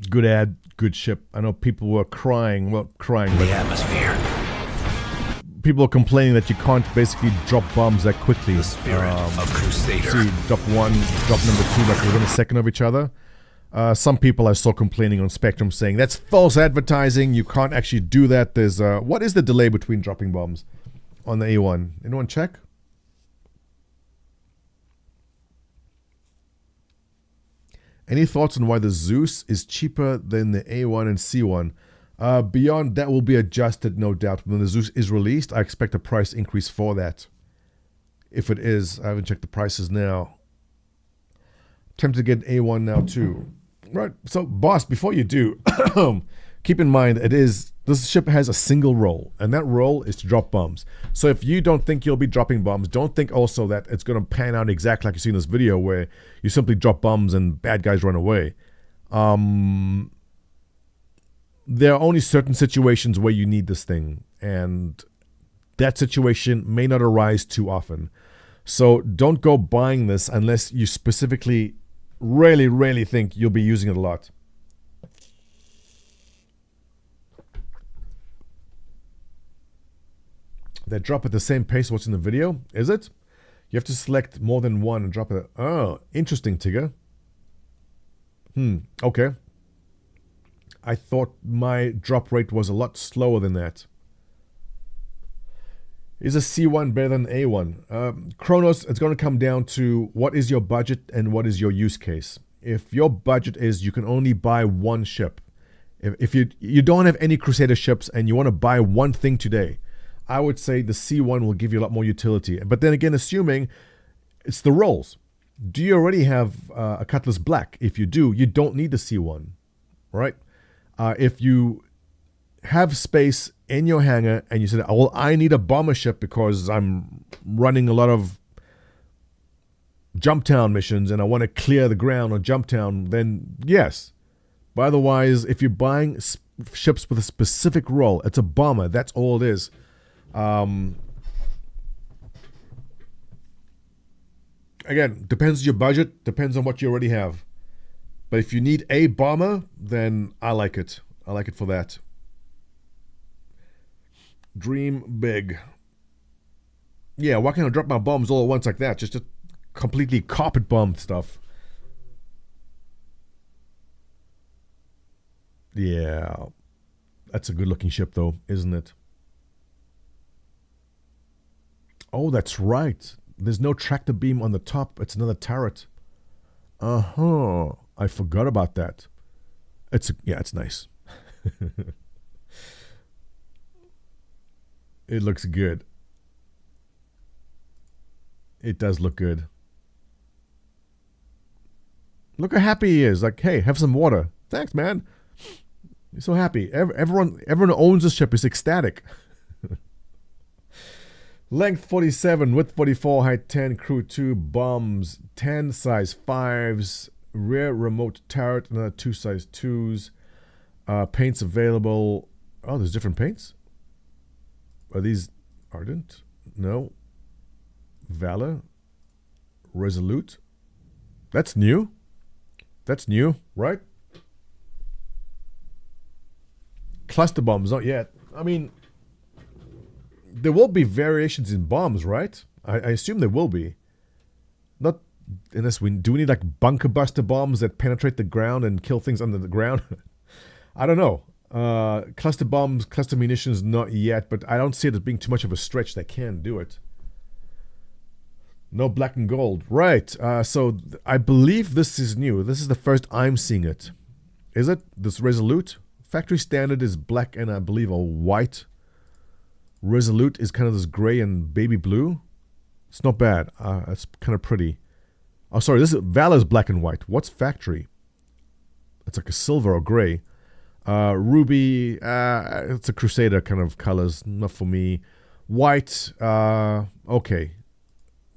Good ad, good ship. I know people were crying. Well, crying. The atmosphere. People are complaining that you can't basically drop bombs that quickly. The spirit of Crusader. See, drop one, drop number two, like within a second of each other. Some people I saw complaining on Spectrum saying that's false advertising. You can't actually do that. There's what is the delay between dropping bombs on the A1? Anyone check? Any thoughts on why the Zeus is cheaper than the A1 and C1? Beyond that will be adjusted, no doubt. When the Zeus is released, I expect a price increase for that. If it is, I haven't checked the prices now. Tempted to get A1 now too. Right, so boss, before you do, keep in mind this ship has a single role, and that role is to drop bombs. So if you don't think you'll be dropping bombs, don't think also that it's going to pan out exactly like you see in this video where you simply drop bombs and bad guys run away. There are only certain situations where you need this thing, and that situation may not arise too often. So don't go buying this unless you specifically really think you'll be using it a lot. They drop at the same pace what's in the video, is it? You have to select more than one and drop it. Oh, interesting, Tigger. Okay. I thought my drop rate was a lot slower than that. Is a C1 better than A1? Kronos, it's going to come down to what is your budget and what is your use case. If your budget is you can only buy one ship, if you don't have any Crusader ships and you want to buy one thing today, I would say the C1 will give you a lot more utility. But then again, assuming it's the rolls. Do you already have a Cutlass Black? If you do, you don't need the C1, right? If you have space in your hangar and you said, oh, well, I need a bomber ship because I'm running a lot of jump town missions and I want to clear the ground on jump town, then yes. But otherwise, if you're buying ships with a specific role, it's a bomber. That's all it is. Again, depends on your budget, depends on what you already have. But if you need a bomber, then I like it. I like it for that. Dream big. Yeah, why can't I drop my bombs all at once like that? Just completely carpet bomb stuff. Yeah. That's a good looking ship though, isn't it? Oh, that's right. There's no tractor beam on the top. It's another turret. Uh-huh. I forgot about that. It's nice. It looks good. It does look good. Look how happy he is. Like, hey, have some water. Thanks, man. He's so happy. Everyone who owns this ship is ecstatic. Length 47, width 44, height 10, crew 2, bombs 10, size 5s, rear remote turret, another 2 size 2s. Paints available. Oh, there's different paints? Are these Ardent? No. Valor? Resolute? That's new. That's new, right? Cluster bombs, not yet. I mean, there will be variations in bombs, right? I assume there will be. Not unless we need like bunker buster bombs that penetrate the ground and kill things under the ground. I don't know. Cluster bombs, cluster munitions, not yet, but I don't see it as being too much of a stretch. They can do it. No black and gold. Right. So I believe this is new. This is the first I'm seeing it. Is it? This Resolute? Factory standard is black and I believe a white. Resolute is kind of this gray and baby blue. It's not bad. It's kind of pretty. Oh, sorry. This is Valor's black and white. What's factory? It's like a silver or gray. Ruby. It's a Crusader kind of colors. Not for me. White. Okay.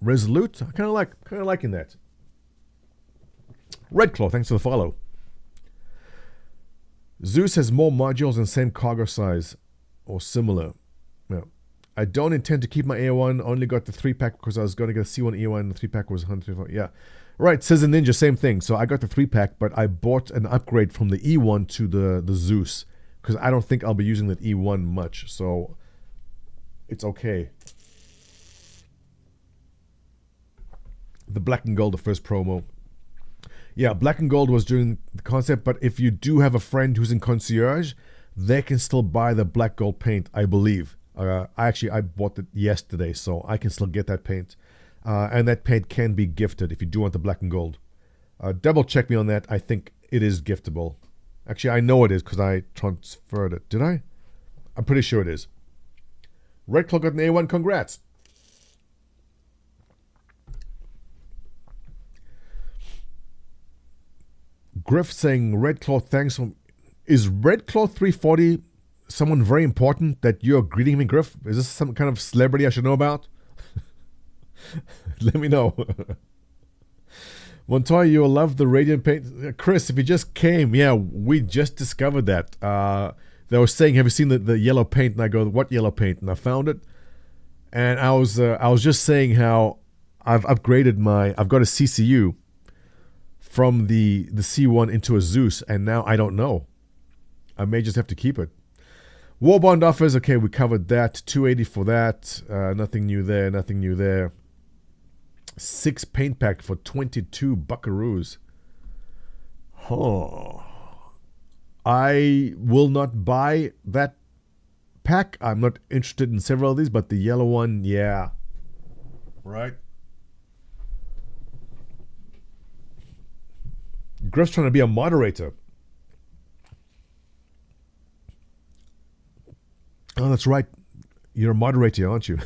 Resolute. I kind of liking that. Redclaw. Thanks for the follow. Zeus has more modules and same cargo size or similar. Yeah. I don't intend to keep my A1. Only got the 3-pack because I was going to get a C1 E1 and the 3-pack was 125. Yeah. Right. Says a Ninja. Same thing. So I got the 3-pack, but I bought an upgrade from the E1 to the Zeus because I don't think I'll be using that E1 much. So it's okay. The black and gold, the first promo. Yeah, black and gold was during the concept, but if you do have a friend who's in concierge, they can still buy the black gold paint, I believe. I bought it yesterday, so I can still get that paint. And that paint can be gifted if you do want the black and gold. Double check me on that. I think it is giftable. Actually, I know it is because I transferred it. Did I? I'm pretty sure it is. Red Claw got an A1. Congrats. Griff saying, Red Claw, thanks. Is Red Claw 340 someone very important that you're greeting me, Griff? Is this some kind of celebrity I should know about? Let me know. Montoya, you'll love the radiant paint. Chris, if you just came, yeah, we just discovered that. They were saying, have you seen the yellow paint? And I go, what yellow paint? And I found it. And I was just saying how I've upgraded I've got a CCU from the C1 into a Zeus, and now I don't know. I may just have to keep it. Warbond offers, okay, we covered that. 280 for that. Nothing new there, nothing new there. 6 paint pack for 22 buckaroos. Huh. I will not buy that pack. I'm not interested in several of these, but the yellow one, yeah. Right? Griff's trying to be a moderator. Oh, that's right. You're a moderator, aren't you?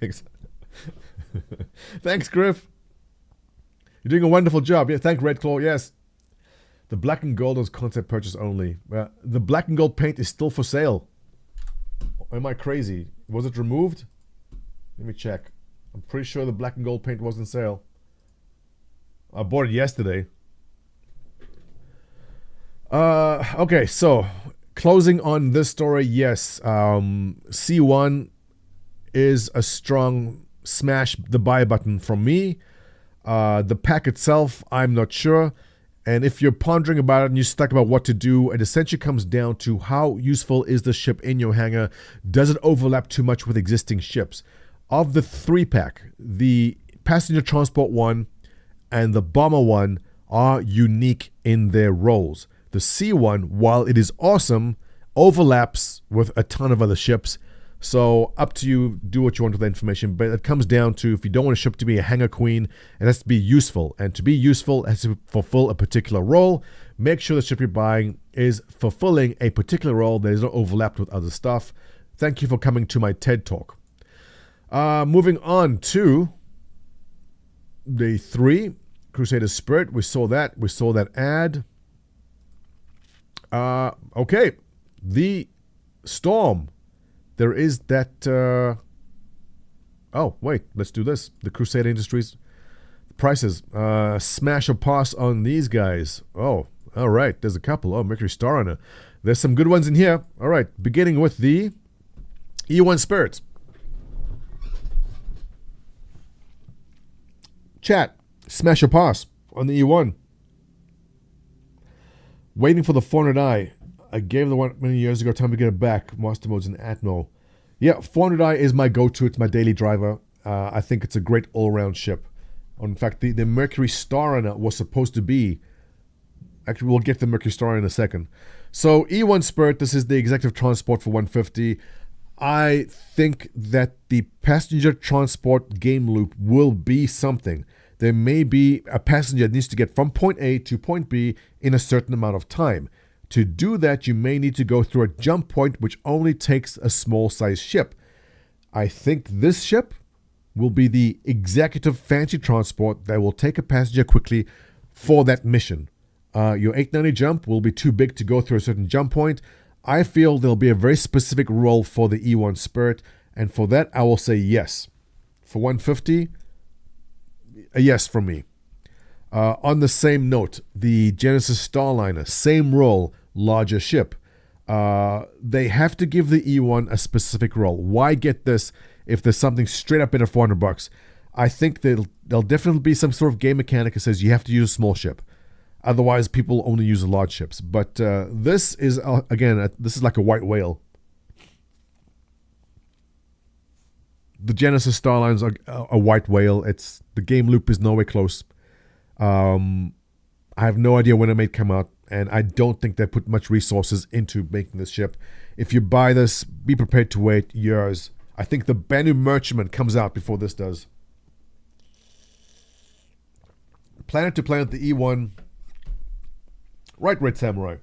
Thanks. Thanks, Griff. You're doing a wonderful job. Yeah, thank Red Claw. Yes. The black and gold is concept purchase only. The black and gold paint is still for sale. Am I crazy? Was it removed? Let me check. I'm pretty sure the black and gold paint was on sale. I bought it yesterday. Okay, so closing on this story, yes, C1 is a strong smash the buy button from me. The pack itself, I'm not sure. And if you're pondering about it and you're stuck about what to do, it essentially comes down to how useful is the ship in your hangar? Does it overlap too much with existing ships? Of the 3-pack, the passenger transport one and the bomber one are unique in their roles. The C1, while it is awesome, overlaps with a ton of other ships. So up to you, do what you want with the information. But it comes down to, if you don't want a ship to be a hangar queen, it has to be useful. And to be useful, it has to fulfill a particular role. Make sure the ship you're buying is fulfilling a particular role that is not overlapped with other stuff. Thank you for coming to my TED Talk. Moving on to the 3, Crusader Spirit. We saw that. We saw that ad. Okay, the Storm. There is that. Oh wait, let's do this. The Crusader Industries prices. Smash or pass on these guys. Oh, all right. There's a couple. Oh, Mercury Star Runner. There's some good ones in here. All right, beginning with the E1 Spirit. Chat, smash or pass on the E1. Waiting for the 400i. I gave the one many years ago. Time to get it back. Master modes in Atmo. Yeah, 400i is my go-to. It's my daily driver. I think it's a great all-around ship. In fact, the Mercury Star on it was supposed to be... Actually, we'll get the Mercury Star in a second. So, E1 Spirit, this is the executive transport for 150. I think that the passenger transport game loop will be something. There may be a passenger that needs to get from point A to point B in a certain amount of time. To do that, you may need to go through a jump point, which only takes a small-sized ship. I think this ship will be the executive fancy transport that will take a passenger quickly for that mission. Your 890 jump will be too big to go through a certain jump point. I feel there'll be a very specific role for the E1 Spirit, and for that, I will say yes. For 150, a yes from me. On the same note, the Genesis Starliner, same role, larger ship. They have to give the E1 a specific role. Why get this if there's something straight up in at $400? I think there'll definitely be some sort of game mechanic that says you have to use a small ship. Otherwise, people only use the large ships. But this is, again, this is like a white whale. The Genesis Starline's a white whale. The game loop is nowhere close. I have no idea when it may come out, and I don't think they put much resources into making this ship. If you buy this, be prepared to wait years. I think the Banu Merchantman comes out before this does. Planet to Planet, the E1. Right, Red Samurai.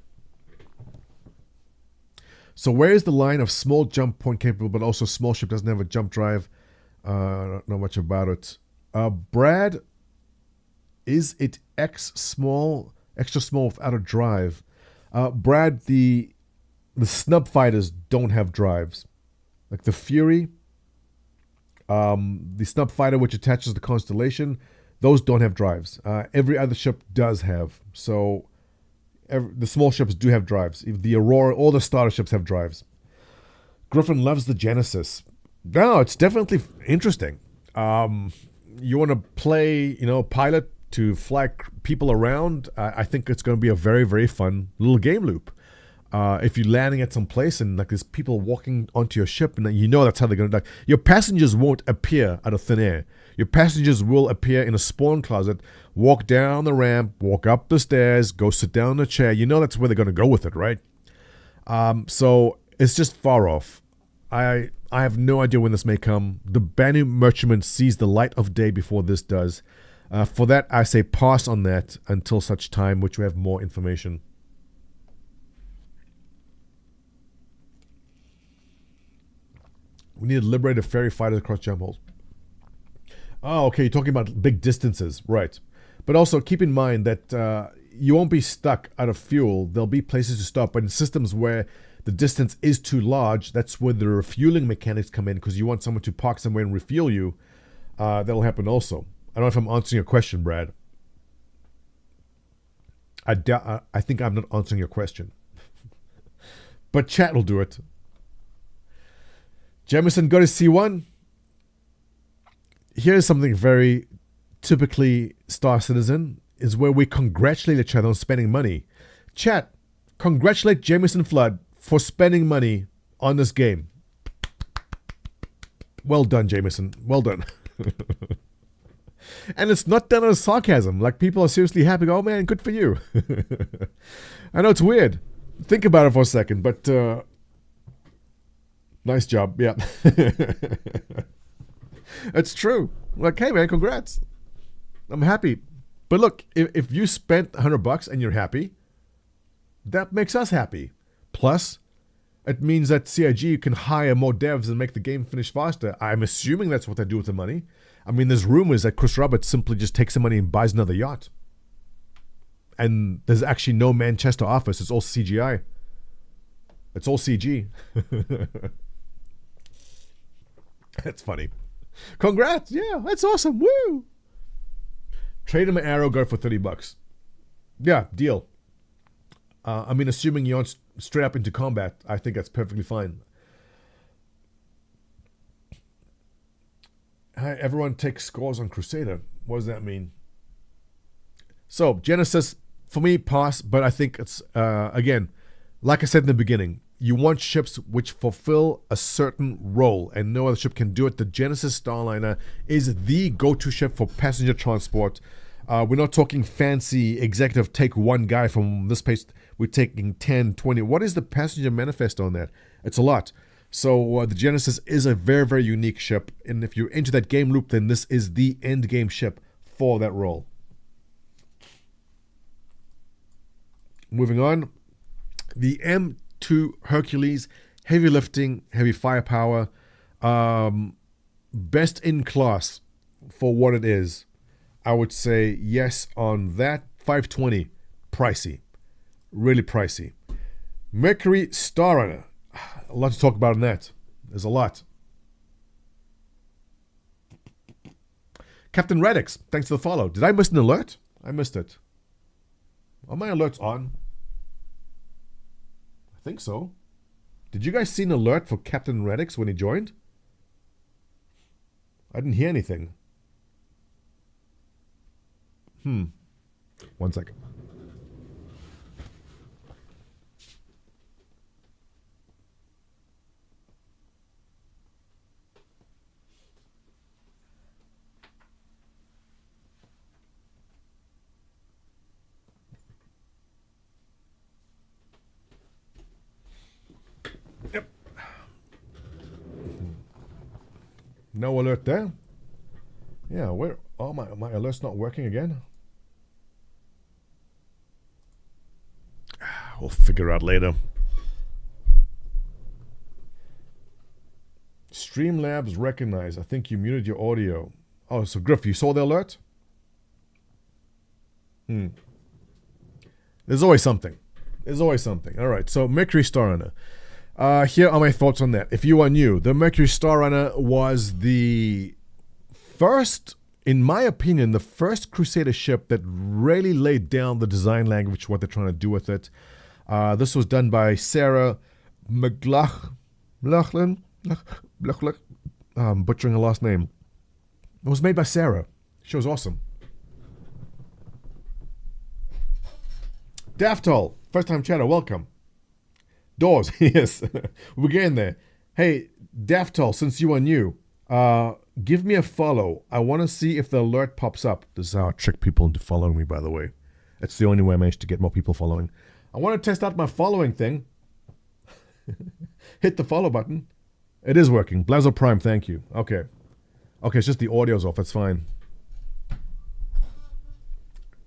So where is the line of small jump point capable, but also small ship doesn't have a jump drive? I don't know much about it. Brad, is it extra small without a drive? Brad, the snub fighters don't have drives. Like the Fury, the snub fighter which attaches the Constellation, those don't have drives. Every other ship does have. So the small ships do have drives. The Aurora, all the starter ships have drives. Griffin loves the Genesis. No, it's definitely interesting. You want to play, pilot to fly people around. I think it's going to be a very, very fun little game loop. If you're landing at some place and like there's people walking onto your ship, and you know that's how they're going to die. Your passengers won't appear out of thin air. Your passengers will appear in a spawn closet, walk down the ramp, walk up the stairs, go sit down in a chair. You know that's where they're going to go with it, right? So it's just far off. I have no idea when this may come. The Banu Merchantman sees the light of day before this does. For that, I say pass on that until such time which we have more information. We need to liberate a ferry fighters across jump holes. Oh, okay, you're talking about big distances, right. But also keep in mind that you won't be stuck out of fuel. There'll be places to stop, but in systems where the distance is too large, that's where the refueling mechanics come in, because you want someone to park somewhere and refuel you. That'll happen also. I don't know if I'm answering your question, Brad. I think I'm not answering your question. But chat will do it. Jemison, go to C1. Here's something very typically Star Citizen, is where we congratulate each other on spending money. Chat, congratulate Jameson Flood for spending money on this game. Well done, Jameson. Well done. And it's not done as sarcasm. Like, people are seriously happy. Oh, man, good for you. I know it's weird. Think about it for a second, but nice job. Yeah. It's true. Like, hey, man, congrats. I'm happy. But look, if you spent $100 and you're happy, that makes us happy. Plus, it means that CIG can hire more devs and make the game finish faster. I'm assuming that's what they do with the money. I mean, there's rumors that Chris Roberts simply just takes the money and buys another yacht. And there's actually no Manchester office. It's all CGI. It's all CG. That's funny. Congrats. Yeah, that's awesome. Woo. Trade him an arrow, go for $30. Yeah, deal. I mean, assuming you're straight up into combat, I think that's perfectly fine. Hi, everyone takes scores on Crusader. What does that mean? So, Genesis, for me, pass, but I think it's, again, like I said in the beginning, you want ships which fulfill a certain role, and no other ship can do it. The Genesis Starliner is the go-to ship for passenger transport. We're not talking fancy executive take one guy from this place. We're taking 10, 20. What is the passenger manifest on that? It's a lot. So the Genesis is a very, very unique ship. And if you're into that game loop, then this is the end game ship for that role. Moving on. The M2 Hercules, heavy lifting, heavy firepower. Best in class for what it is. I would say yes on that. 520, pricey. Really pricey. Mercury Starrunner. A lot to talk about in that. There's a lot. Captain Radix, thanks for the follow. Did I miss an alert? I missed it. Are my alerts on? I think so. Did you guys see an alert for Captain Radix when he joined? I didn't hear anything. 1 second. Yep. No alert there. Yeah, where? Oh, my alert's not working again. We'll figure out later. Streamlabs recognize. I think you muted your audio. Oh, so Griff, you saw the alert? There's always something. There's always something. All right, so Mercury Starrunner. Here are my thoughts on that. If you are new, the Mercury Starrunner was the first, in my opinion, the first Crusader ship that really laid down the design language, what they're trying to do with it. This was done by Sarah McLachlan. I'm butchering her last name. It was made by Sarah. She was awesome. Daftol, first time chatter, welcome. Doors, yes, we're getting there. Hey, Daftol, since you are new, give me a follow. I want to see if the alert pops up. This is how I trick people into following me, by the way. It's the only way I managed to get more people following. I want to test out my following thing. Hit the follow button. It is working. Blazo Prime, thank you. Okay. Okay, it's just the audio's off. That's fine.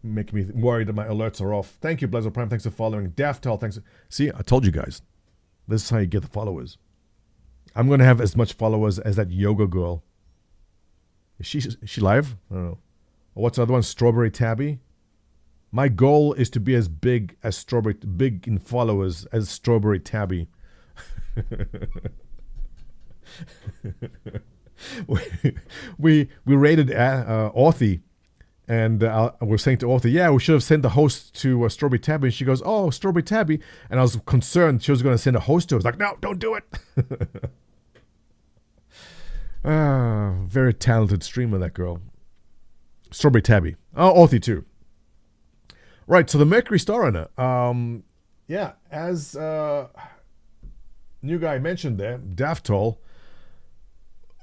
Making me worried that my alerts are off. Thank you, Blazo Prime. Thanks for following. Daftel, thanks. See, I told you guys. This is how you get the followers. I'm going to have as much followers as that yoga girl. Is she live? I don't know. What's the other one? Strawberry Tabby? My goal is to be as big as big in followers as Strawberry Tabby. we rated Orthy, and we're saying to Orthy, yeah, we should have sent the host to Strawberry Tabby. And she goes, oh, Strawberry Tabby. And I was concerned she was going to send a host to her. I was like, no, don't do it. Very talented streamer, that girl. Strawberry Tabby. Oh, Orthy too. Right, so the Mercury Starrunner. Yeah, as new guy mentioned there, Daftol,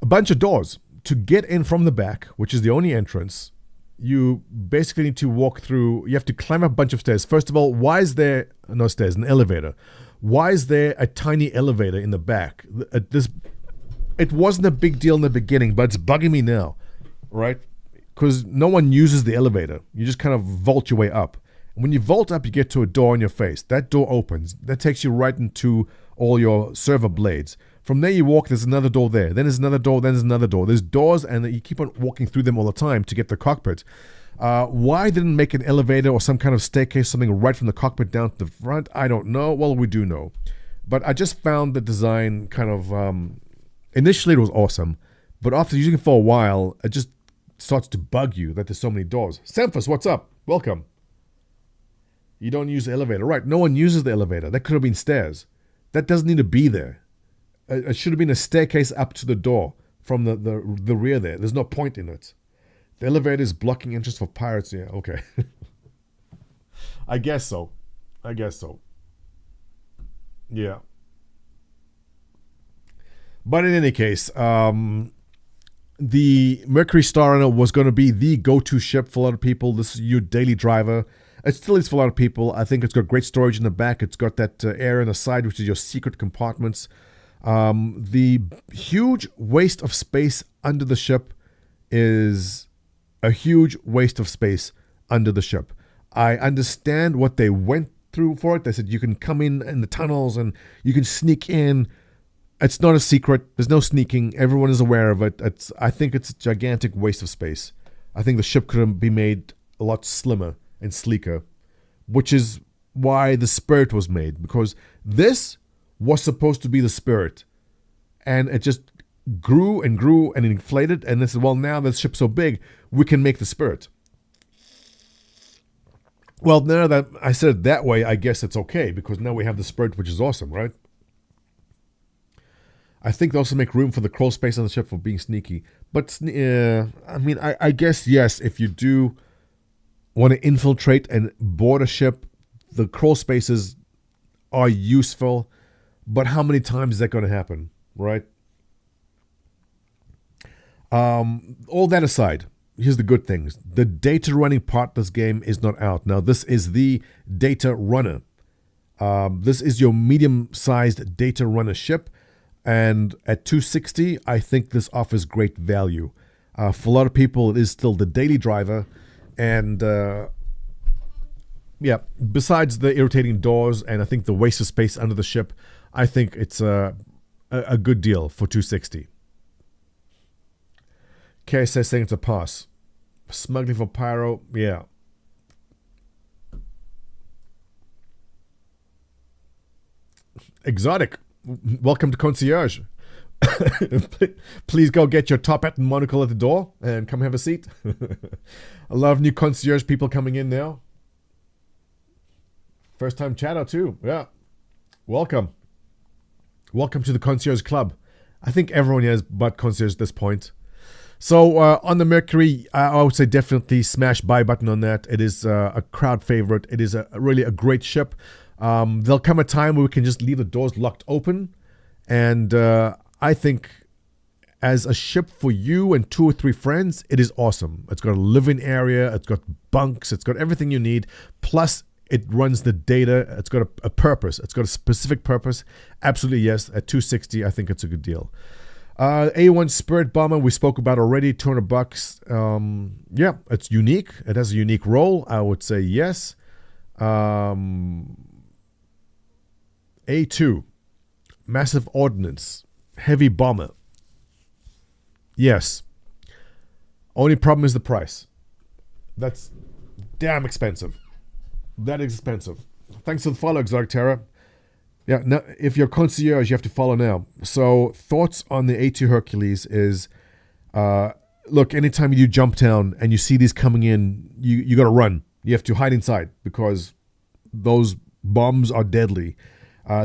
a bunch of doors. To get in from the back, which is the only entrance, you basically need to walk through, you have to climb up a bunch of stairs. First of all, why is there, no stairs, an elevator. Why is there a tiny elevator in the back? It wasn't a big deal in the beginning, but it's bugging me now, right? Because no one uses the elevator. You just kind of vault your way up. When you vault up, you get to a door in your face. That door opens. That takes you right into all your server blades. From there you walk, there's another door there. Then there's another door, then there's another door. There's doors, and you keep on walking through them all the time to get the cockpit. Why didn't make an elevator or some kind of staircase, something right from the cockpit down to the front? I don't know. Well, we do know. But I just found the design kind of... initially it was awesome, but after using it for a while, it just starts to bug you that there's so many doors. Semphus, what's up? Welcome. You don't use the elevator. Right, no one uses the elevator. That could have been stairs. That doesn't need to be there. It should have been a staircase up to the door from the rear there. There's no point in it. The elevator is blocking entrance for pirates. Yeah, okay. I guess so. Yeah. But in any case, the Mercury Starrunner was going to be the go-to ship for a lot of people. This is your daily driver. It still is for a lot of people. I think it's got great storage in the back. It's got that area on the side, which is your secret compartments. The huge waste of space under the ship is a huge waste of space under the ship. I understand what they went through for it. They said you can come in the tunnels and you can sneak in. It's not a secret. There's no sneaking. Everyone is aware of it. I think it's a gigantic waste of space. I think the ship could be made a lot slimmer and sleeker, which is why the Spirit was made, because this was supposed to be the Spirit, and it just grew and grew and inflated, and they said, well, now the ship's so big, we can make the Spirit. Well, now that I said it that way, I guess it's okay, because now we have the Spirit, which is awesome, right? I think they also make room for the crawl space on the ship for being sneaky. But, I mean, I guess, yes, if you do want to infiltrate and board a ship, the crawl spaces are useful. But how many times is that going to happen, right? All that aside, here's the good things. The data running part of this game is not out. Now, this is the data runner. This is your medium-sized data runner ship. And at $260, I think this offers great value. For a lot of people, it is still the daily driver. And yeah, besides the irritating doors and I think the waste of space under the ship, I think it's a good deal for $260. KSS saying it's a pass. Smuggling for Pyro, yeah. Exotic. Welcome to Concierge. Please go get your top hat and monocle at the door and come have a seat. A lot of new Concierge people coming in now. First time chatter too. Yeah. Welcome. Welcome to the Concierge Club. I think everyone has but Concierge at this point. So on the Mercury, I would say definitely smash buy button on that. It is a crowd favorite. It is really a great ship. There'll come a time where we can just leave the doors locked open. And I think as a ship for you and 2 or 3 friends, it is awesome. It's got a living area. It's got bunks. It's got everything you need. Plus, it runs the data. It's got a purpose. It's got a specific purpose. Absolutely, yes. At $260, I think it's a good deal. A1 Spirit Bomber, we spoke about already, $200. Yeah, it's unique. It has a unique role. I would say yes. A2, Massive Ordnance, Heavy Bomber. Yes. Only problem is the price. That's damn expensive. That is expensive. Thanks for the follow, Exotic Terra. Yeah, now, if you're concierge, you have to follow now. So, thoughts on the A2 Hercules is, look, anytime you do Jump Town and you see these coming in, you got to run. You have to hide inside because those bombs are deadly.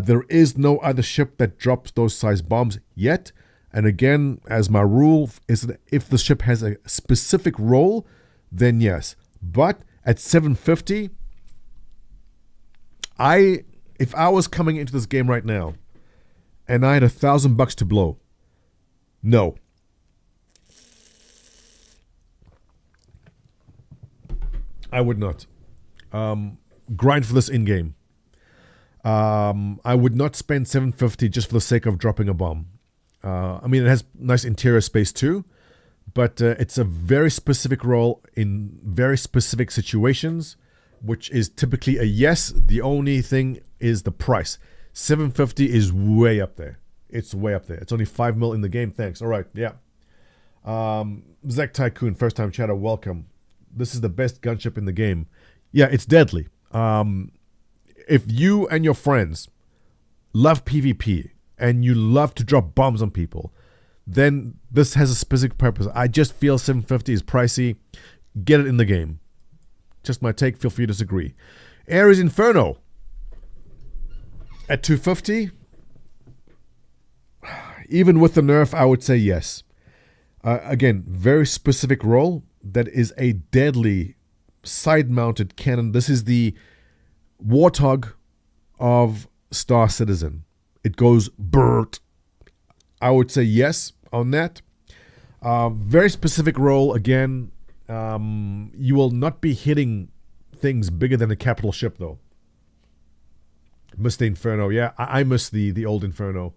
There is no other ship that drops those size bombs yet. And again, as my rule is that if the ship has a specific role, then yes. But at $750, if I was coming into this game right now and I had $1,000 to blow, no. I would not. Grind for this in-game. I would not spend $750 just for the sake of dropping a bomb. I mean, it has nice interior space too, but it's a very specific role in very specific situations, which is typically a yes. The only thing is the price. $750 is way up there. It's way up there. It's only 5 mil in the game. Thanks. All right. Yeah. Zach Tycoon, first time chatter. Welcome. This is the best gunship in the game. Yeah, it's deadly. If you and your friends love PvP and you love to drop bombs on people, then this has a specific purpose. I just feel $750 is pricey. Get it in the game. Just my take. Feel free to disagree. Ares Inferno at 250. Even with the nerf, I would say yes. Again, very specific role. That is a deadly side-mounted cannon. This is the Warthog of Star Citizen. It goes BERT. I would say yes on that. Very specific role. Again, you will not be hitting things bigger than a capital ship, though. Miss the Inferno. Yeah, I miss the old Inferno.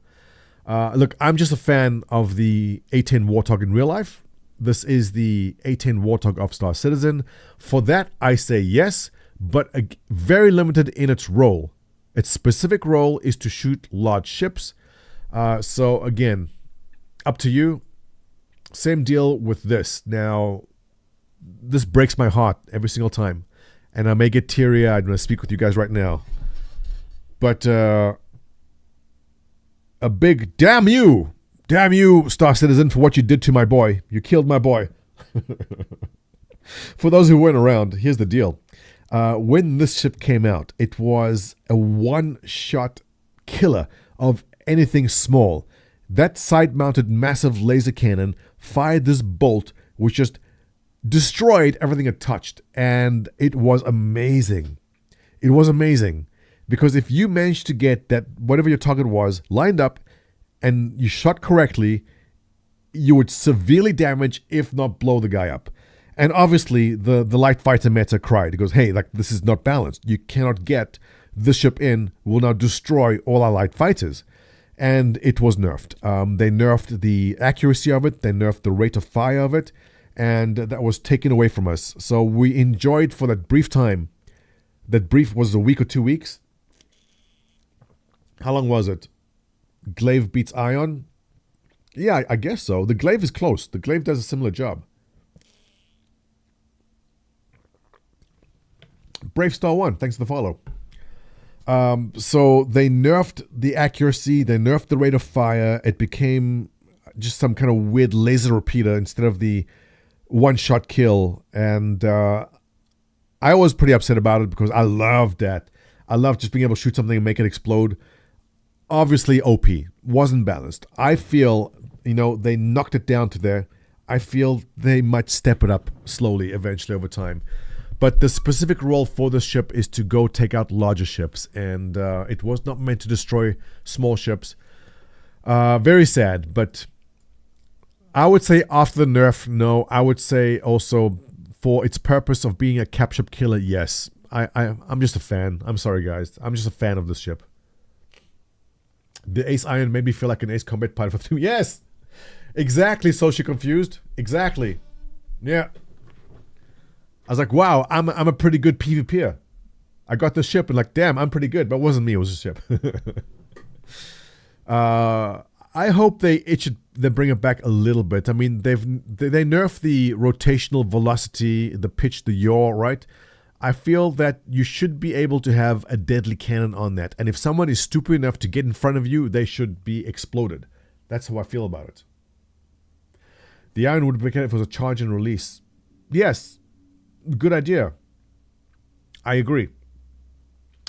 Look, I'm just a fan of the A10 Warthog in real life. This is the A10 Warthog of Star Citizen. For that, I say yes, but very limited in its role. Its specific role is to shoot large ships. So again, up to you. Same deal with this. Now, this breaks my heart every single time. And I may get teary-eyed when I speak with you guys right now. But a big damn you, Star Citizen, for what you did to my boy. You killed my boy. For those who weren't around, here's the deal. When this ship came out, it was a one-shot killer of anything small. That side-mounted massive laser cannon fired this bolt, which just destroyed everything it touched. And it was amazing. It was amazing. Because if you managed to get that, whatever your target was, lined up, and you shot correctly, you would severely damage, if not blow the guy up. And obviously, the light fighter meta cried. He goes, hey, like, this is not balanced. You cannot get this ship in. We'll now destroy all our light fighters. And it was nerfed. They nerfed the accuracy of it. They nerfed the rate of fire of it. And that was taken away from us. So we enjoyed for that brief time. That brief was a week or 2 weeks. How long was it? Glaive beats Ion? Yeah, I guess so. The Glaive is close. The Glaive does a similar job. Brave Star 1, thanks for the follow. So they nerfed the accuracy. They nerfed the rate of fire. It became just some kind of weird laser repeater instead of the one-shot kill. And I was pretty upset about it because I loved that. I loved just being able to shoot something and make it explode. Obviously, OP. Wasn't balanced. I feel, they knocked it down to there. I feel they might step it up slowly, eventually, over time. But the specific role for this ship is to go take out larger ships. And it was not meant to destroy small ships. Very sad. But I would say after the nerf, no. I would say also for its purpose of being a cap ship killer, yes. I'm just a fan. I'm sorry, guys. I'm just a fan of this ship. The Ace Iron made me feel like an Ace Combat pilot for 2. Yes! Exactly, Socially Confused. Exactly. Yeah. I was like, wow, I'm a pretty good PvPer. I got this ship and like, damn, I'm pretty good. But it wasn't me, it was a ship. I hope they bring it back a little bit. I mean, they nerfed the rotational velocity, the pitch, the yaw, right? I feel that you should be able to have a deadly cannon on that. And if someone is stupid enough to get in front of you, they should be exploded. That's how I feel about it. The Iron would be if it was a charge and release. Yes, good idea. I agree.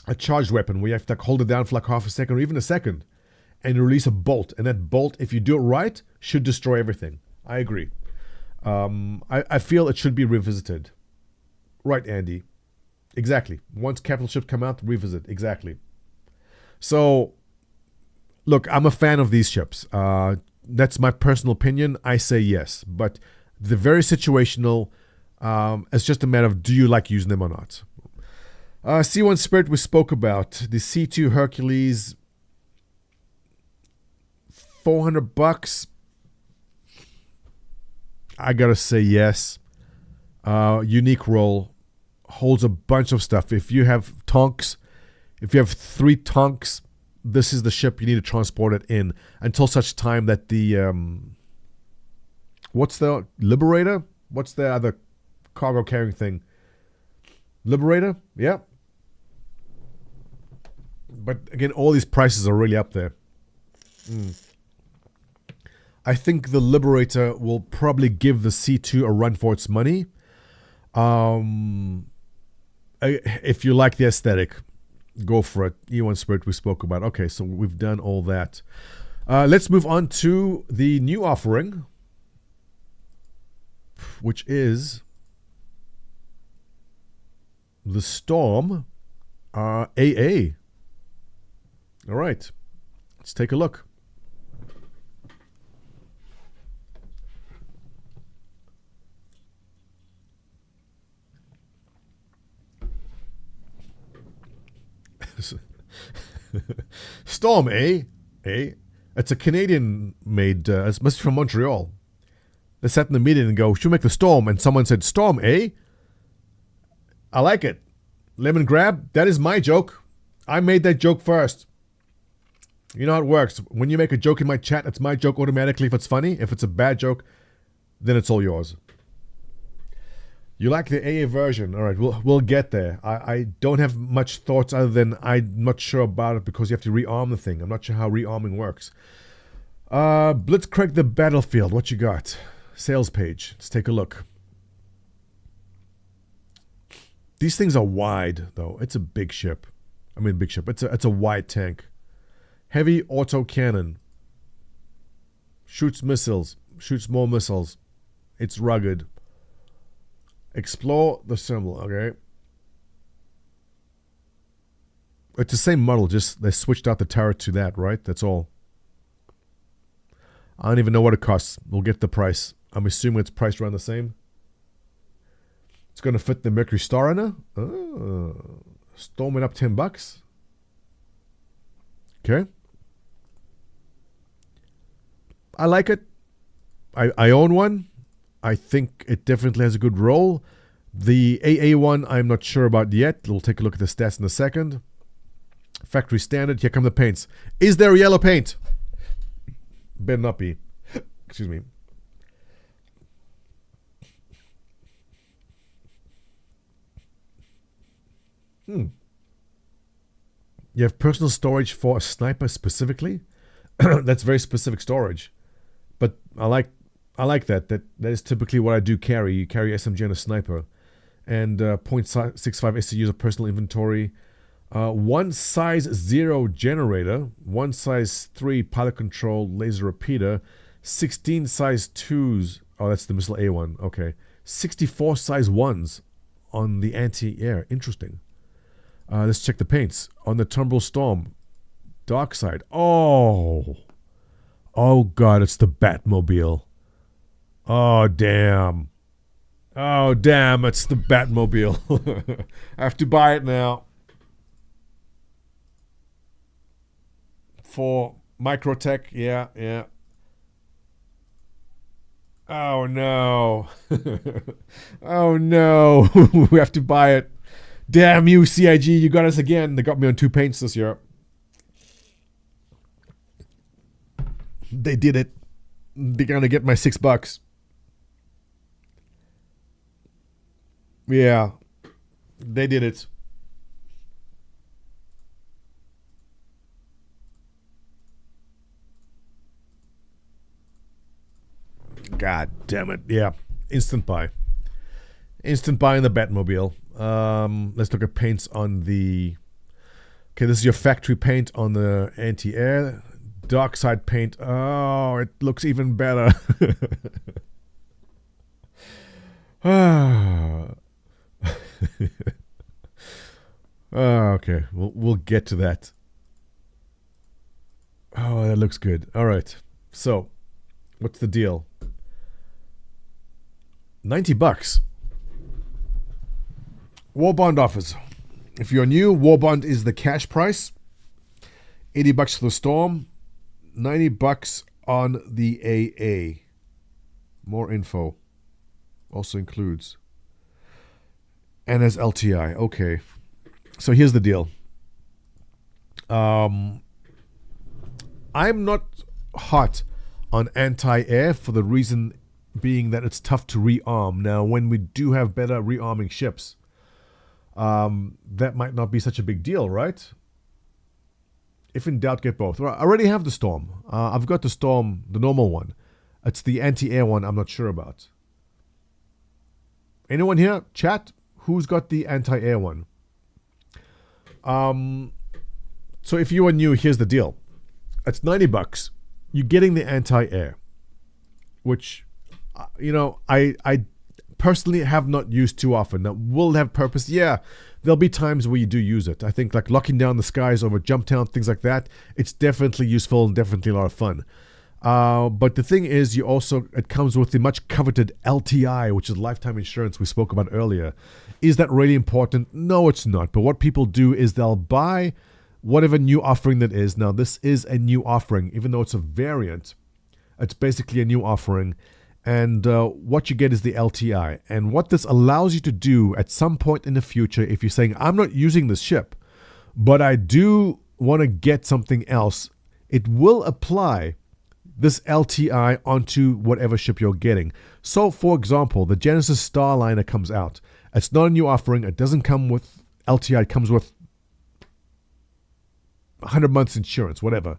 A charged weapon where you have to hold it down for like half a second or even a second and release a bolt. And that bolt, if you do it right, should destroy everything. I agree. I feel it should be revisited. Right, Andy. Exactly. Once capital ships come out, revisit. Exactly. So, look, I'm a fan of these ships. That's my personal opinion. I say yes. But they're very situational. It's just a matter of do you like using them or not. C1 Spirit we spoke about. The C2 Hercules, $400. I gotta say yes. Unique role. Holds a bunch of stuff. If you have tonks, if you have 3 tonks, this is the ship you need to transport it in until such time that the what's the Liberator? What's the other cargo carrying thing? Liberator? Yeah. But again, all these prices are really up there. I think the Liberator will probably give the C2 a run for its money. if you like the aesthetic, go for it. E1 Spirit we spoke about. Okay, so we've done all that. Let's move on to the new offering, which is the Storm AA. All right, let's take a look. Storm, eh? It's a Canadian-made. It must be from Montreal. They sat in the meeting and go, "Should we make the Storm?" And someone said, "Storm, eh?" I like it. Lemon grab. That is my joke. I made that joke first. You know how it works. When you make a joke in my chat, it's my joke automatically if it's funny. If it's a bad joke, then it's all yours. You like the AA version? All right, we'll get there. I don't have much thoughts other than I'm not sure about it because you have to rearm the thing. I'm not sure how rearming works. Blitzkrieg the Battlefield. What you got? Sales page. Let's take a look. These things are wide, though. It's a big ship. I mean, big ship. It's a wide tank. Heavy auto cannon. Shoots missiles. Shoots more missiles. It's rugged. Explore the symbol, okay? It's the same model, just they switched out the turret to that, right? That's all. I don't even know what it costs. We'll get the price. I'm assuming it's priced around the same. It's going to fit the Mercury Star in it. Oh, Storm it up $10. Okay. I like it. I own one. I think it definitely has a good role. The AA one, I'm not sure about yet. We'll take a look at the stats in a second. Factory standard. Here come the paints. Is there yellow paint? Better not be. Excuse me. You have personal storage for a sniper specifically. That's very specific storage. But I like that. That is typically what I do carry. You carry SMG and a sniper. And 0.65 SCUs of personal inventory. One size 0 generator. One size 3 pilot control laser repeater. 16 size 2s. Oh, that's the missile A1. Okay. 64 size 1s on the anti-air. Interesting. Let's check the paints. On the Tumbril Storm. Dark side. Oh. Oh, God. It's the Batmobile. Oh, damn. Oh, damn, it's the Batmobile. I have to buy it now. For Microtech, yeah. Oh, no. Oh, no. We have to buy it. Damn you, CIG, you got us again. They got me on 2 paints this year. They did it. They're going to get my $6. Yeah, they did it. God damn it. Yeah, instant buy. Instant buy in the Batmobile. Let's look at paints on the... Okay, this is your factory paint on the anti-air. Dark side paint. Oh, it looks even better. Okay, we'll get to that. Oh, that looks good. All right. So, what's the deal? $90. War Bond offers. If you're new, War Bond is the cash price. $80 for the Storm. $90 on the AA. More info. Also includes. And as LTI. Okay. So here's the deal. I'm not hot on anti-air for the reason being that it's tough to rearm. Now, when we do have better rearming ships, that might not be such a big deal, right? If in doubt, get both. I already have the Storm. I've got the Storm, the normal one. It's the anti-air one I'm not sure about. Anyone here? Chat? Who's got the anti-air one? So if you are new, here's the deal. It's $90. You're getting the anti-air, which, I personally have not used too often. That will have purpose. Yeah, there'll be times where you do use it. I think like locking down the skies over Jump Town, things like that, it's definitely useful and definitely a lot of fun. But the thing is, it comes with the much coveted LTI, which is lifetime insurance we spoke about earlier. Is that really important? No, it's not. But what people do is they'll buy whatever new offering that is. Now, this is a new offering, even though it's a variant. It's basically a new offering. And what you get is the LTI. And what this allows you to do at some point in the future, if you're saying, I'm not using this ship, but I do want to get something else, it will apply this LTI onto whatever ship you're getting. So, for example, the Genesis Starliner comes out. It's not a new offering. It doesn't come with LTI. It comes with 100 months insurance, whatever.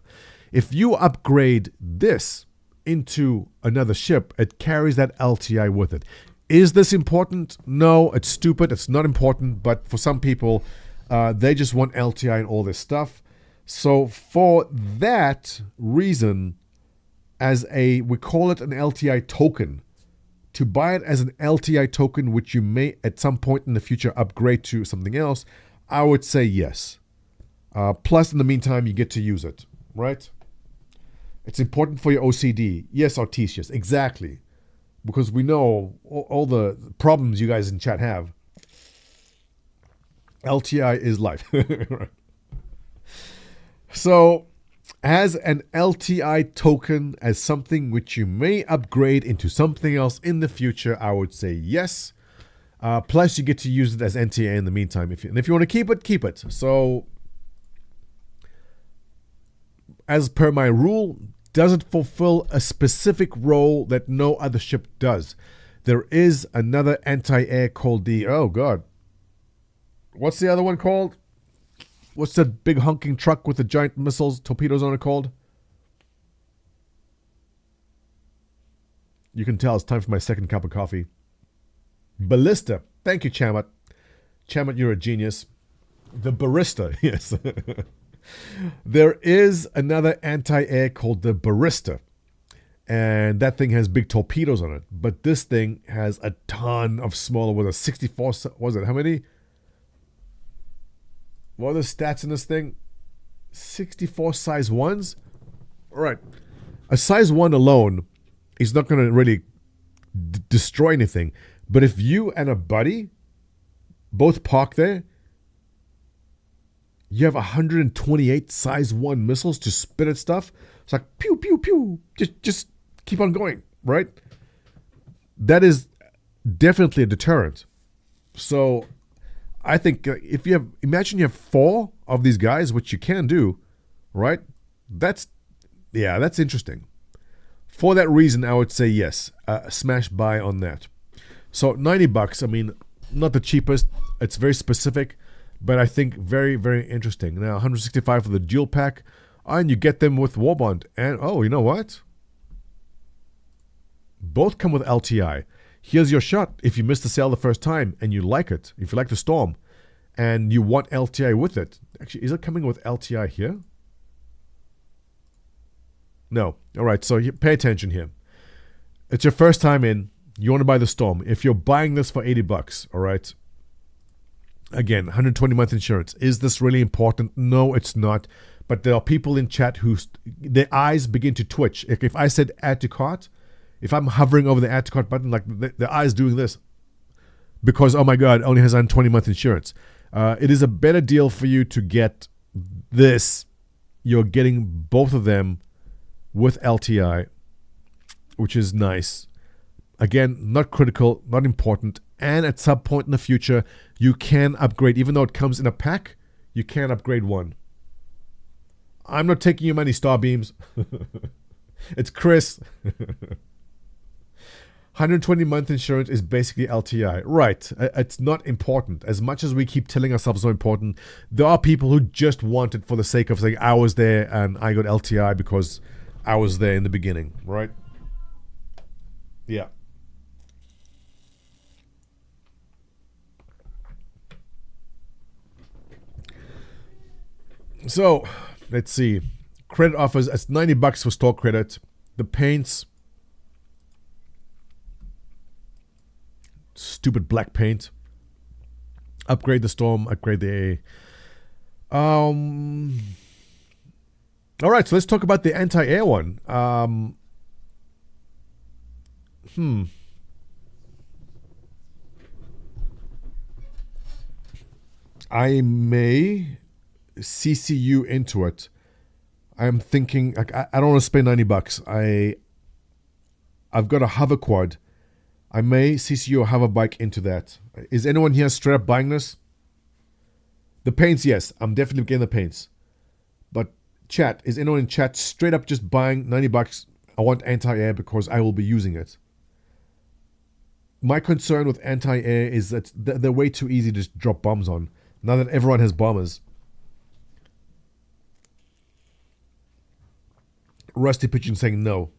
If you upgrade this into another ship, it carries that LTI with it. Is this important? No, it's stupid. It's not important. But for some people, they just want LTI and all this stuff. So for that reason, we call it an LTI token. To buy it as an LTI token, which you may at some point in the future upgrade to something else, I would say yes. Plus, in the meantime, you get to use it, right? It's important for your OCD. Yes, Artesius, exactly. Because we know all the problems you guys in chat have. LTI is life. So, as an LTI token, as something which you may upgrade into something else in the future, I would say yes. Plus, you get to use it as NTA in the meantime. If you want to keep it, keep it. So, as per my rule, doesn't fulfill a specific role that no other ship does. There is another anti-air called what's the other one called? What's that big honking truck with the giant missiles, torpedoes on it called? You can tell it's time for my second cup of coffee. Ballista. Thank you, Chamat. Chamat, you're a genius. The Barista, yes. There is another anti-air called the Barista. And that thing has big torpedoes on it. But this thing has a ton of smaller, with a 64, was it, how many? What are the stats in this thing? 64 size 1s? All right. A size 1 alone is not going to really destroy anything. But if you and a buddy both park there, you have 128 size 1 missiles to spit at stuff. It's like, pew, pew, pew. Just keep on going, right? That is definitely a deterrent. So I think imagine you have 4 of these guys, which you can do, right? That's interesting. For that reason, I would say yes, smash buy on that. So $90, I mean, not the cheapest. It's very specific, but I think very, very interesting. Now, $165 for the dual pack, and you get them with Warbond. And, you know what? Both come with LTI. Here's your shot. If you missed the sale the first time and you like it, if you like the Storm, and you want LTI with it. Actually, is it coming with LTI here? No. All right, so pay attention here. It's your first time in. You want to buy the Storm. If you're buying this for $80, all right? Again, 120-month insurance. Is this really important? No, it's not. But there are people in chat their eyes begin to twitch. If I said add to cart, if I'm hovering over the add to cart button, like the eyes doing this, because, oh my God, it only has 120-month insurance. It is a better deal for you to get this. You're getting both of them with LTI, which is nice. Again, not critical, not important. And at some point in the future, you can upgrade. Even though it comes in a pack, you can upgrade one. I'm not taking your money, Starbeams. It's Chris. 120-month insurance is basically LTI. Right. It's not important. As much as we keep telling ourselves it's so important, there are people who just want it for the sake of saying, I was there and I got LTI because I was there in the beginning. Right? Yeah. So, let's see. Credit offers, it's $90 for store credit. The paints. Stupid black paint. Upgrade the Storm, upgrade the A. Alright, so let's talk about the anti-air one. I may CC you into it. I'm thinking I don't want to spend $90. I've got a hover quad. I may CC you a hover bike into that. Is anyone here straight up buying this? The paints, yes. I'm definitely getting the paints. But chat, is anyone in chat straight up just buying $90? I want anti-air because I will be using it. My concern with anti-air is that they're way too easy to just drop bombs on. Now that everyone has bombers. Rusty Pigeon saying no.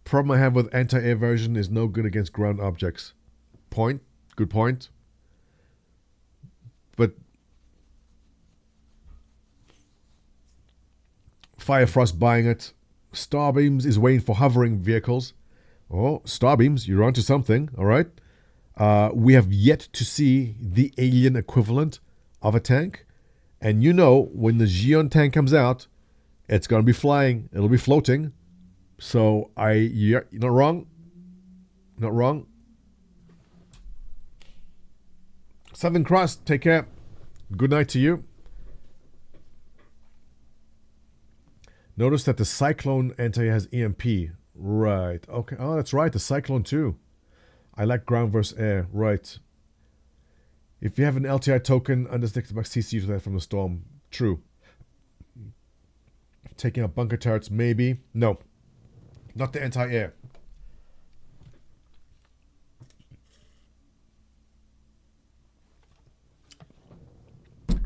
Problem I have with anti-air version is no good against ground objects. Point. Good point. But Firefrost buying it. Starbeams is waiting for hovering vehicles. Oh, Starbeams, you're onto something, alright? We have yet to see the alien equivalent of a tank. And you know, when the Xion tank comes out, it's going to be flying. It'll be floating. So, you're not wrong. Not wrong. Southern Cross, take care. Good night to you. Notice that the Cyclone anti has EMP. Right. Okay. Oh, that's right. The Cyclone too. I like ground versus air. Right. If you have an LTI token, understick the CC to that from the Storm. True. Taking out bunker turrets, maybe. No. Not the anti-air.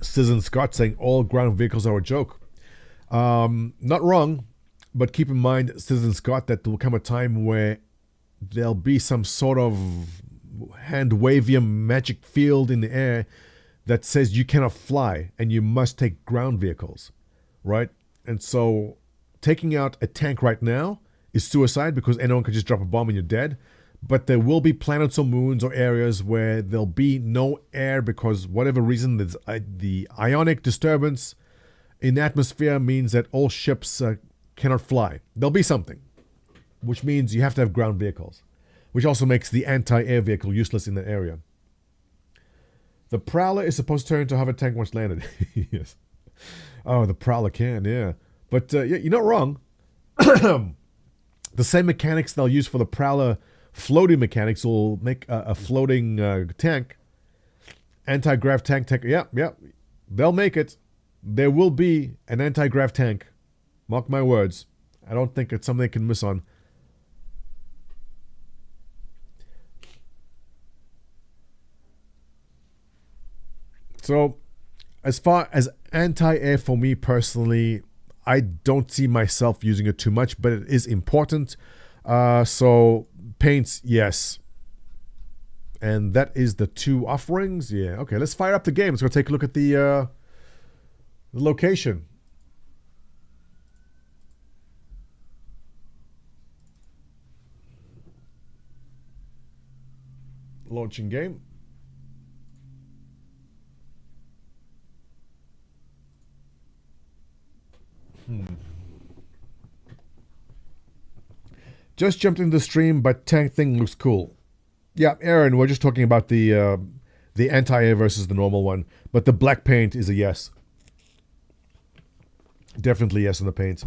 Citizen Scott saying all ground vehicles are a joke. Not wrong, but keep in mind, Citizen Scott, that there will come a time where there'll be some sort of hand-wavium magic field in the air that says you cannot fly and you must take ground vehicles, right? And so taking out a tank right now is suicide because anyone can just drop a bomb and you're dead. But there will be planets or moons or areas where there'll be no air because whatever reason, the ionic disturbance in the atmosphere means that all ships cannot fly. There'll be something, which means you have to have ground vehicles, which also makes the anti-air vehicle useless in that area. The Prowler is supposed to turn into a hover tank once landed. Yes. Oh, the Prowler can, yeah. But yeah, you're not wrong. The same mechanics they'll use for the Prowler floating mechanics will make a floating tank. Anti-grav tank. Yeah. They'll make it. There will be an anti-grav tank. Mark my words. I don't think it's something they can miss on. So, as far as anti-air for me personally, I don't see myself using it too much, but it is important. So, paints, yes. And that is the two offerings. Yeah, okay, let's fire up the game. Let's go take a look at the location. Launching game. Just jumped into the stream, but tank thing looks cool. Yeah, Aaron, we're just talking about the anti-air versus the normal one, but the black paint is a yes. Definitely yes on the paint.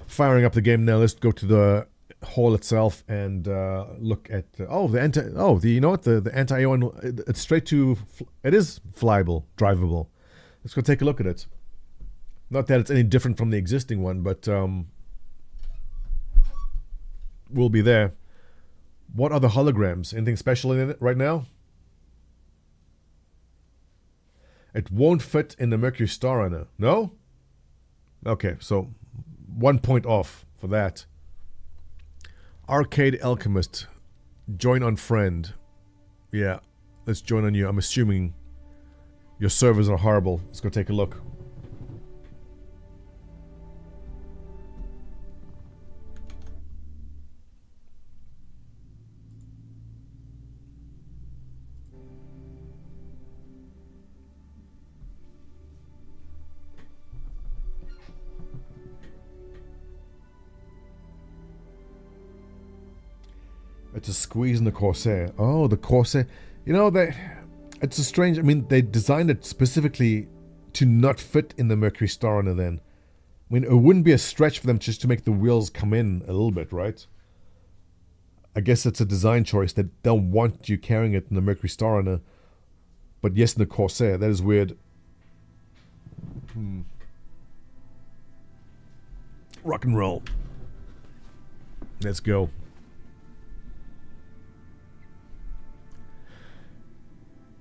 Firing up the game now. Let's go to the hall itself and look at you know what, the anti-air one. It's straight to it is flyable, drivable. Let's go take a look at it. Not that it's any different from the existing one, but we'll be there. What are the holograms? Anything special in it right now? It won't fit in the Mercury Star Runner. No? Okay, so 1 point off for that. Arcade Alchemist. Join on friend. Yeah. Let's join on you. I'm assuming your servers are horrible. Let's go take a look. It's a squeeze in the Corsair. Oh, the Corsair. You know, it's a strange... I mean, they designed it specifically to not fit in the Mercury Starrunner then. I mean, it wouldn't be a stretch for them just to make the wheels come in a little bit, right? I guess it's a design choice that they'll want you carrying it in the Mercury Starrunner. But yes, in the Corsair. That is weird. Rock and roll. Let's go.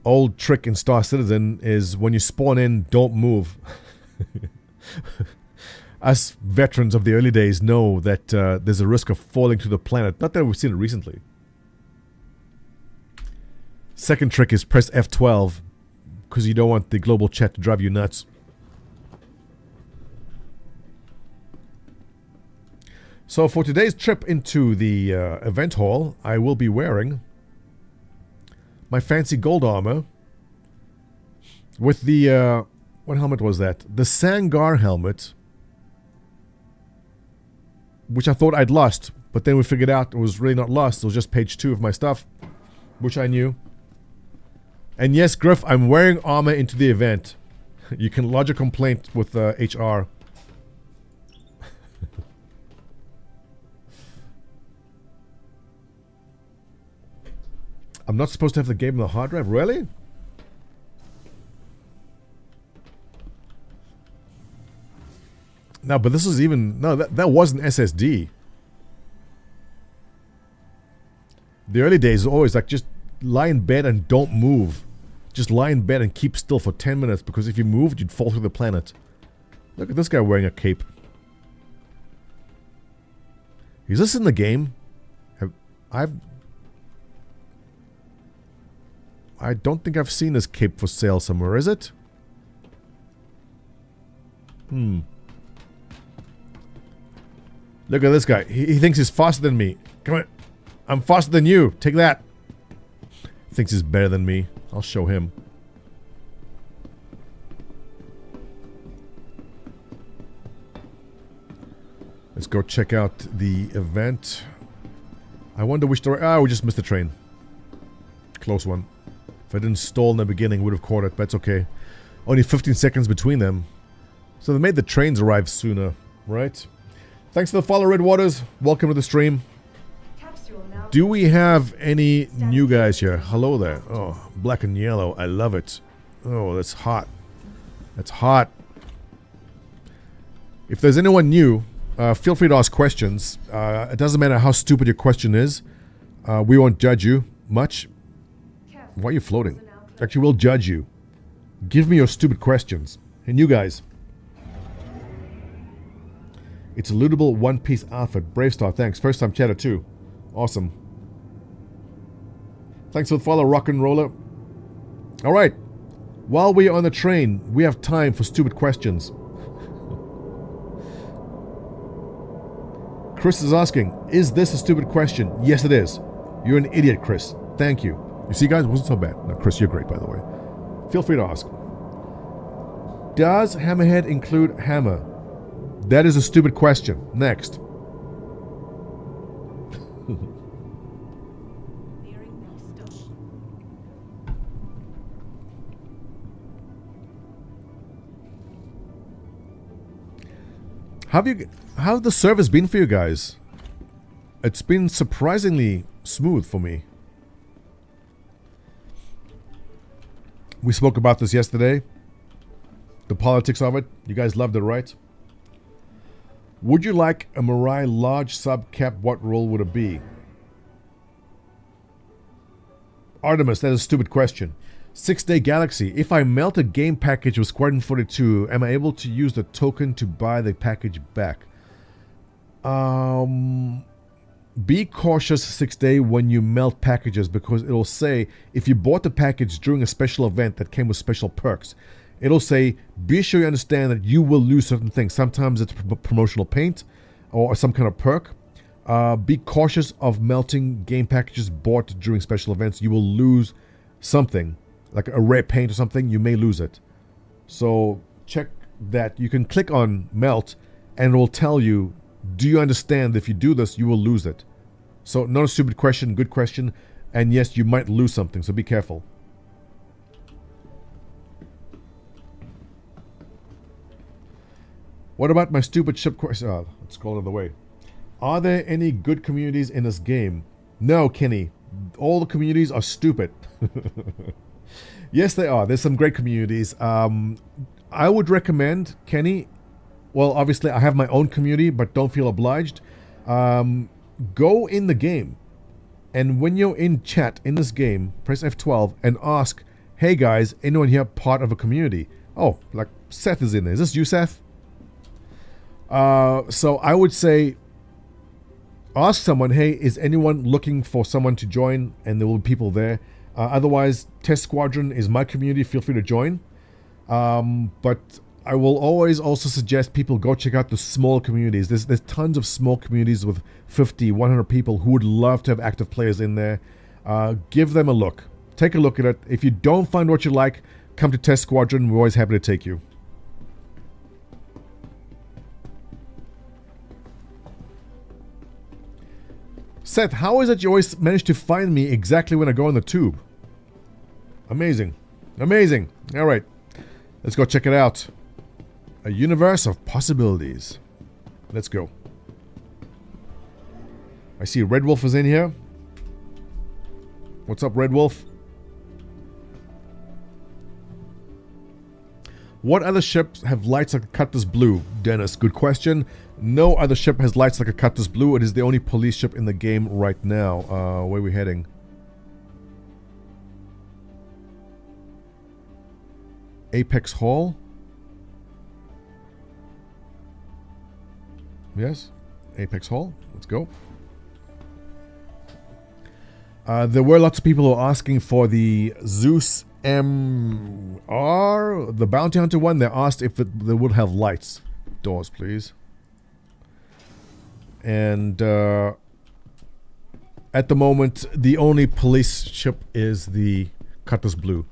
Old trick in Star Citizen is when you spawn in, don't move. Us veterans of the early days know that there's a risk of falling to the planet. Not that we've seen it recently. Second trick is press F12 because you don't want the global chat to drive you nuts. So for today's trip into the event hall, I will be wearing my fancy gold armor with the, what helmet was that? The Sangar helmet, which I thought I'd lost, but then we figured out it was really not lost. It was just page 2 of my stuff, which I knew. And yes, Griff, I'm wearing armor into the event. You can lodge a complaint with HR. I'm not supposed to have the game on the hard drive? Really? No, but this is even... No, that wasn't SSD. The early days were always like, just lie in bed and don't move. Just lie in bed and keep still for 10 minutes, because if you moved, you'd fall through the planet. Look at this guy wearing a cape. Is this in the game? I don't think I've seen this cape for sale somewhere, is it? Look at this guy. He thinks he's faster than me. Come on. I'm faster than you. Take that. Thinks he's better than me. I'll show him. Let's go check out the event. I wonder which direction... Ah, we just missed the train. Close one. If I didn't stall in the beginning, would have caught it, but it's okay. Only 15 seconds between them. So they made the trains arrive sooner, right? Thanks for the follow, Red Waters. Welcome to the stream. Do we have any new guys here? Hello there. Oh, black and yellow. I love it. Oh, that's hot. That's hot. If there's anyone new, feel free to ask questions. It doesn't matter how stupid your question is. We won't judge you much. Why are you floating? Actually, we'll judge you. Give me your stupid questions. And you guys. It's a lootable one-piece outfit. Brave Star, thanks. First time chatter too. Awesome. Thanks for the follow, Rock and Roller. Alright. While we are on the train, we have time for stupid questions. Chris is asking, is this a stupid question? Yes, it is. You're an idiot, Chris. Thank you. You see, guys, it wasn't so bad. No, Chris, you're great, by the way. Feel free to ask. Does Hammerhead include hammer? That is a stupid question. Next. How's the service been for you guys? It's been surprisingly smooth for me. We spoke about this yesterday. The politics of it. You guys loved it, right? Would you like a Mirai large sub cap? What role would it be? Artemis, that is a stupid question. 6-Day Galaxy. If I melt a game package with Squadron 42, am I able to use the token to buy the package back? Be cautious 6th day when you melt packages, because it'll say if you bought the package during a special event that came with special perks, it'll say be sure you understand that you will lose certain things. Sometimes it's promotional paint or some kind of perk. Be cautious of melting game packages bought during special events. You will lose something, like a rare paint or something. You may lose it. So check that. You can click on melt and it will tell you, do you understand if you do this, you will lose it. So not a stupid question, good question. And yes, you might lose something, so be careful. What about my stupid ship question? Let's go the way. Are there any good communities in this game? No, Kenny. All the communities are stupid. Yes, they are. There's some great communities. I would recommend, Kenny, well, obviously I have my own community, but don't feel obliged. Go in the game, and when you're in chat in this game, press F12 and ask, hey guys, anyone here part of a community? Oh, like Seth is in there. Is this you, Seth? So I would say, ask someone, hey, is anyone looking for someone to join? And there will be people there. Otherwise, Test Squadron is my community. Feel free to join. But I will always also suggest people go check out the small communities. There's tons of small communities with 50, 100 people who would love to have active players in there. Give them a look. Take a look at it. If you don't find what you like, come to Test Squadron. We're always happy to take you. Seth, how is it you always manage to find me exactly when I go on the tube? Amazing. Amazing. All right. Let's go check it out. A universe of possibilities. Let's go. I see Red Wolf is in here. What's up, Red Wolf? What other ships have lights like a Cutlass Blue? Dennis, good question. No other ship has lights like a Cutlass Blue. It is the only police ship in the game right now. Where are we heading? Apex Hall? Yes, Apex Hall. Let's go. There were lots of people who were asking for the Zeus MR, the Bounty Hunter one. They asked if they would have lights. Doors, please. And at the moment, the only police ship is the Cutlass Blue.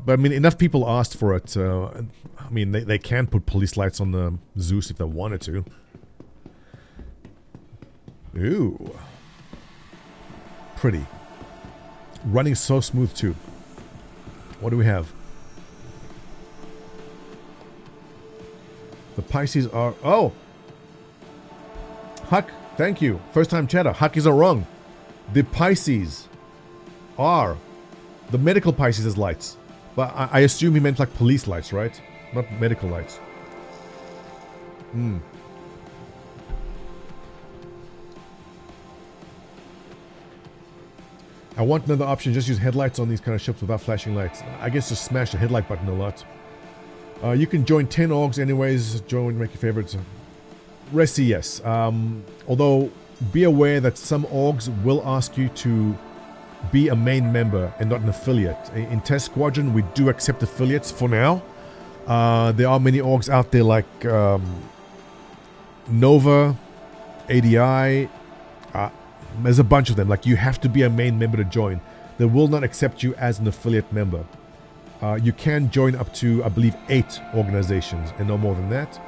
But I mean, enough people asked for it. I mean, they can put police lights on the Zeus if they wanted to. Ooh. Pretty. Running so smooth too. What do we have? The Pisces are... Oh! Huck, thank you. First time chatter. Huck isn't wrong. The Pisces are... The medical Pisces is lights. But I assume he meant like police lights, right? Not medical lights. Hmm. I want another option. Just use headlights on these kind of ships without flashing lights. I guess just smash the headlight button a lot. You can join 10 orgs anyways. Join, make your favorites. Resi, yes. Although, be aware that some orgs will ask you to be a main member and not an affiliate. In Test Squadron, we do accept affiliates for now. There are many orgs out there like Nova, ADI. There's a bunch of them. Like, you have to be a main member to join. They will not accept you as an affiliate member. You can join up to, I believe, 8 organizations and no more than that.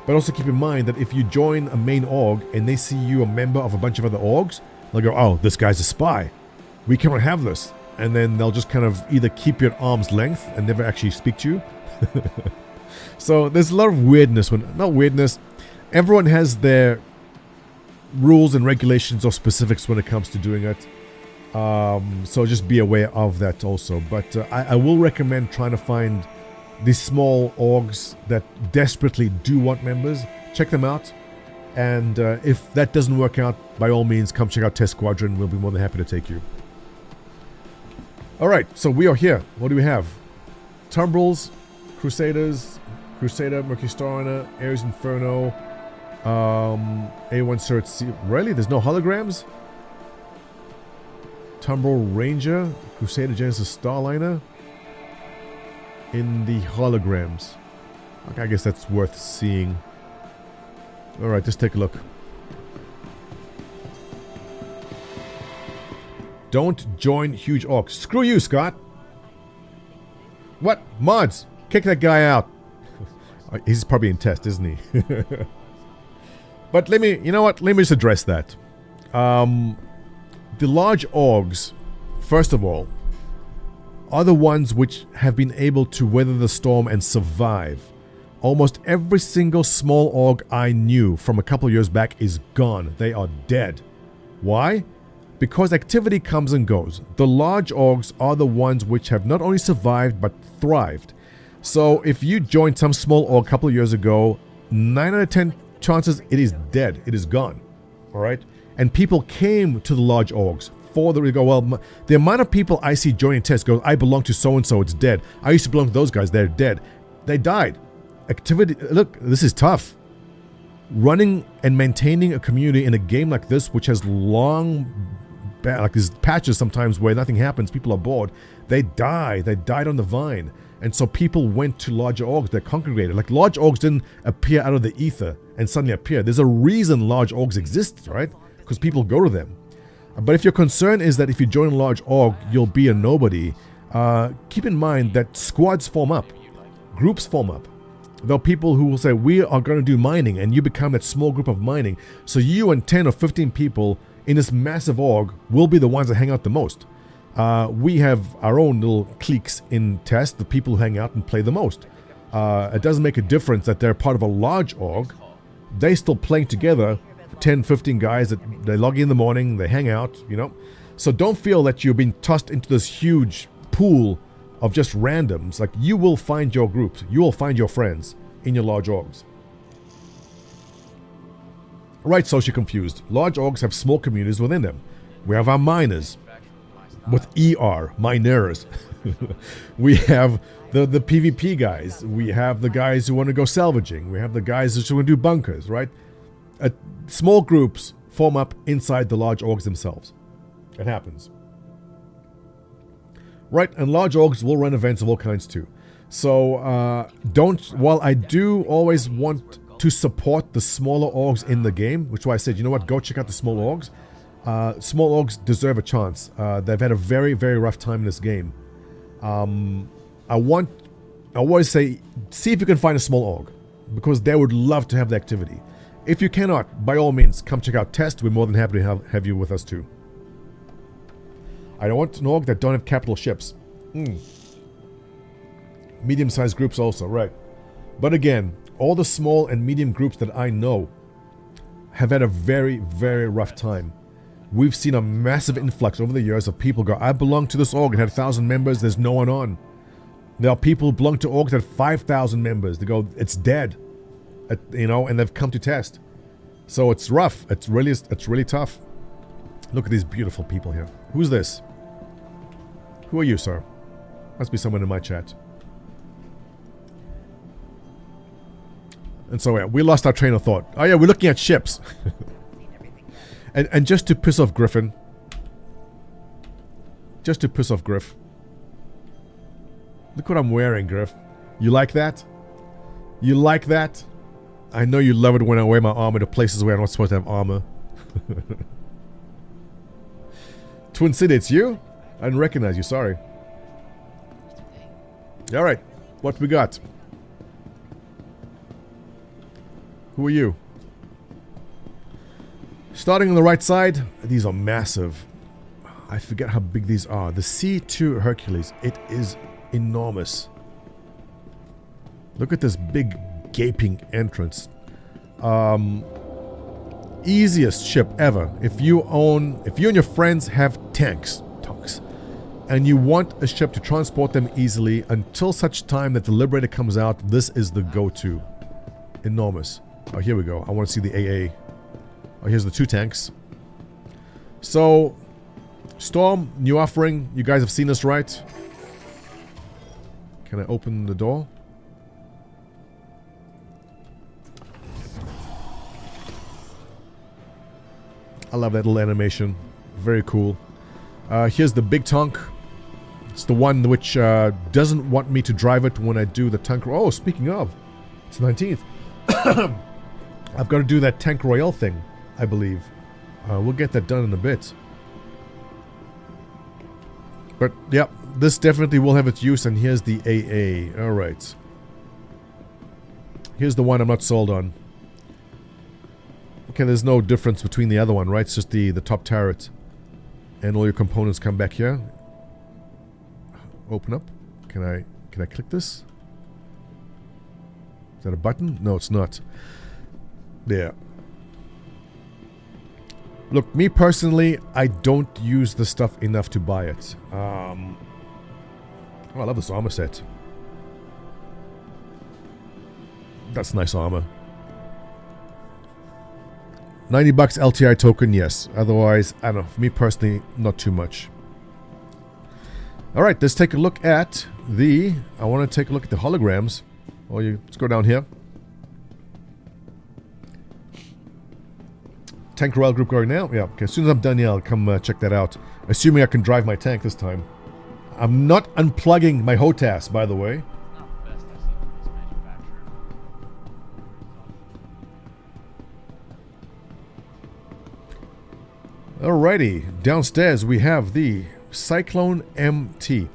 But also keep in mind that if you join a main org and they see you a member of a bunch of other orgs, they'll go, oh, this guy's a spy. We cannot have this. And then they'll just kind of either keep you at arm's length and never actually speak to you. So there's a lot of weirdness. Not weirdness. Everyone has their rules and regulations or specifics when it comes to doing it. So just be aware of that also. But I will recommend trying to find these small orgs that desperately do want members. Check them out. And if that doesn't work out, by all means, come check out Test Squadron. We'll be more than happy to take you. Alright, so we are here. What do we have? Tumbrils, Crusaders, Crusader, Mercury Starliner, Ares Inferno, A1 Cert C. Really? There's no holograms? Tumbril Ranger, Crusader Genesis Starliner. In the holograms. Okay, I guess that's worth seeing. Alright, just take a look. Don't join huge orcs. Screw you, Scott! What? Mods! Kick that guy out! He's probably in test, isn't he? But let me, you know what? Let me just address that. The large orgs, first of all, are the ones which have been able to weather the storm and survive. Almost every single small org I knew from a couple years back is gone. They are dead. Why? Because activity comes and goes. The large orgs are the ones which have not only survived but thrived. So if you joined some small org a couple of years ago, 9 out of 10 chances it is dead. It is gone. Alright? And people came to the large orgs for the go, well, the amount of people I see joining tests goes, I belong to so-and-so, it's dead. I used to belong to those guys, they're dead. They died. Activity, look, this is tough. Running and maintaining a community in a game like this, which has long, like these patches sometimes where nothing happens, people are bored, they die. They died on the vine. And so people went to larger orgs, they congregated. Like large orgs didn't appear out of the ether and suddenly appear. There's a reason large orgs exist, right? Because people go to them. But if your concern is that if you join a large org, you'll be a nobody, keep in mind that squads form up. Groups form up. There are people who will say, we are going to do mining, and you become that small group of mining. So you and 10 or 15 people in this massive org will be the ones that hang out the most. We have our own little cliques in test, the people who hang out and play the most. It doesn't make a difference that they're part of a large org. They're still playing together, 10, 15 guys that they log in the morning, they hang out, you know. So don't feel that you're being tossed into this huge pool of just randoms. Like, you will find your groups, you will find your friends in your large orgs. Right, so you're confused. Large orgs have small communities within them. We have our miners with ER, miners. We have the PvP guys. We have the guys who want to go salvaging. We have the guys who want to do bunkers, right? Small groups form up inside the large orgs themselves. It happens. Right, and large orgs will run events of all kinds too. So while I do always want to support the smaller orgs in the game, which is why I said, you know what, go check out the small orgs. Small orgs deserve a chance. They've had a very, very rough time in this game. I always say, see if you can find a small org, because they would love to have the activity. If you cannot, by all means, come check out Test. We're more than happy to have you with us too. I don't want an org that don't have capital ships. Medium-sized groups also, right. But again, all the small and medium groups that I know have had a very, very rough time. We've seen a massive influx over the years of people go, I belong to this org, it had 1,000 members, there's no one on. There are people who belong to orgs that have 5,000 members. They go, it's dead. You know, and they've come to Test. So it's rough. It's really tough. Look at these beautiful people here. Who's this? Who are you, sir? Must be someone in my chat. And so yeah, we lost our train of thought. Oh yeah, we're looking at ships. and just to piss off Griffin. Just to piss off Griff. Look what I'm wearing, Griff. You like that? You like that? I know you love it when I wear my armor to places where I'm not supposed to have armor. Twin City, it's you? I didn't recognize you, sorry. Alright, what we got? Who are you? Starting on the right side, these are massive. I forget how big these are. The C2 Hercules, it is enormous. Look at this big gaping entrance. Easiest ship ever. If you and your friends have tanks, and you want a ship to transport them easily until such time that the Liberator comes out, this is the go-to. Enormous. Oh, here we go. I want to see the AA. Oh, here's the 2 tanks. So, Storm, new offering. You guys have seen this, right? Can I open the door? I love that little animation. Very cool. Here's the big tank. It's the one which doesn't want me to drive it when I do the tank. Oh, speaking of, it's 19th. I've got to do that Tank Royale thing, I believe. We'll get that done in a bit. But, yeah, this definitely will have its use, and here's the AA. Alright. Here's the one I'm not sold on. Okay, there's no difference between the other one, right? It's just the top turret. And all your components come back here. Open up. Can I click this? Is that a button? No, it's not. There. Look, me personally, I don't use the stuff enough to buy it. Oh, I love this armor set. That's nice armor. 90 bucks LTI token, yes. Otherwise, I don't know. For me personally, not too much. Alright, let's take a look at the... I want to take a look at the holograms. Let's go down here. Tank Royale group going now? Yeah, okay. As soon as I'm done, yeah, I'll come check that out. Assuming I can drive my tank this time. I'm not unplugging my HOTAS, by the way. Not the best I've seen from this manufacturer. Alrighty, downstairs we have the Cyclone MT.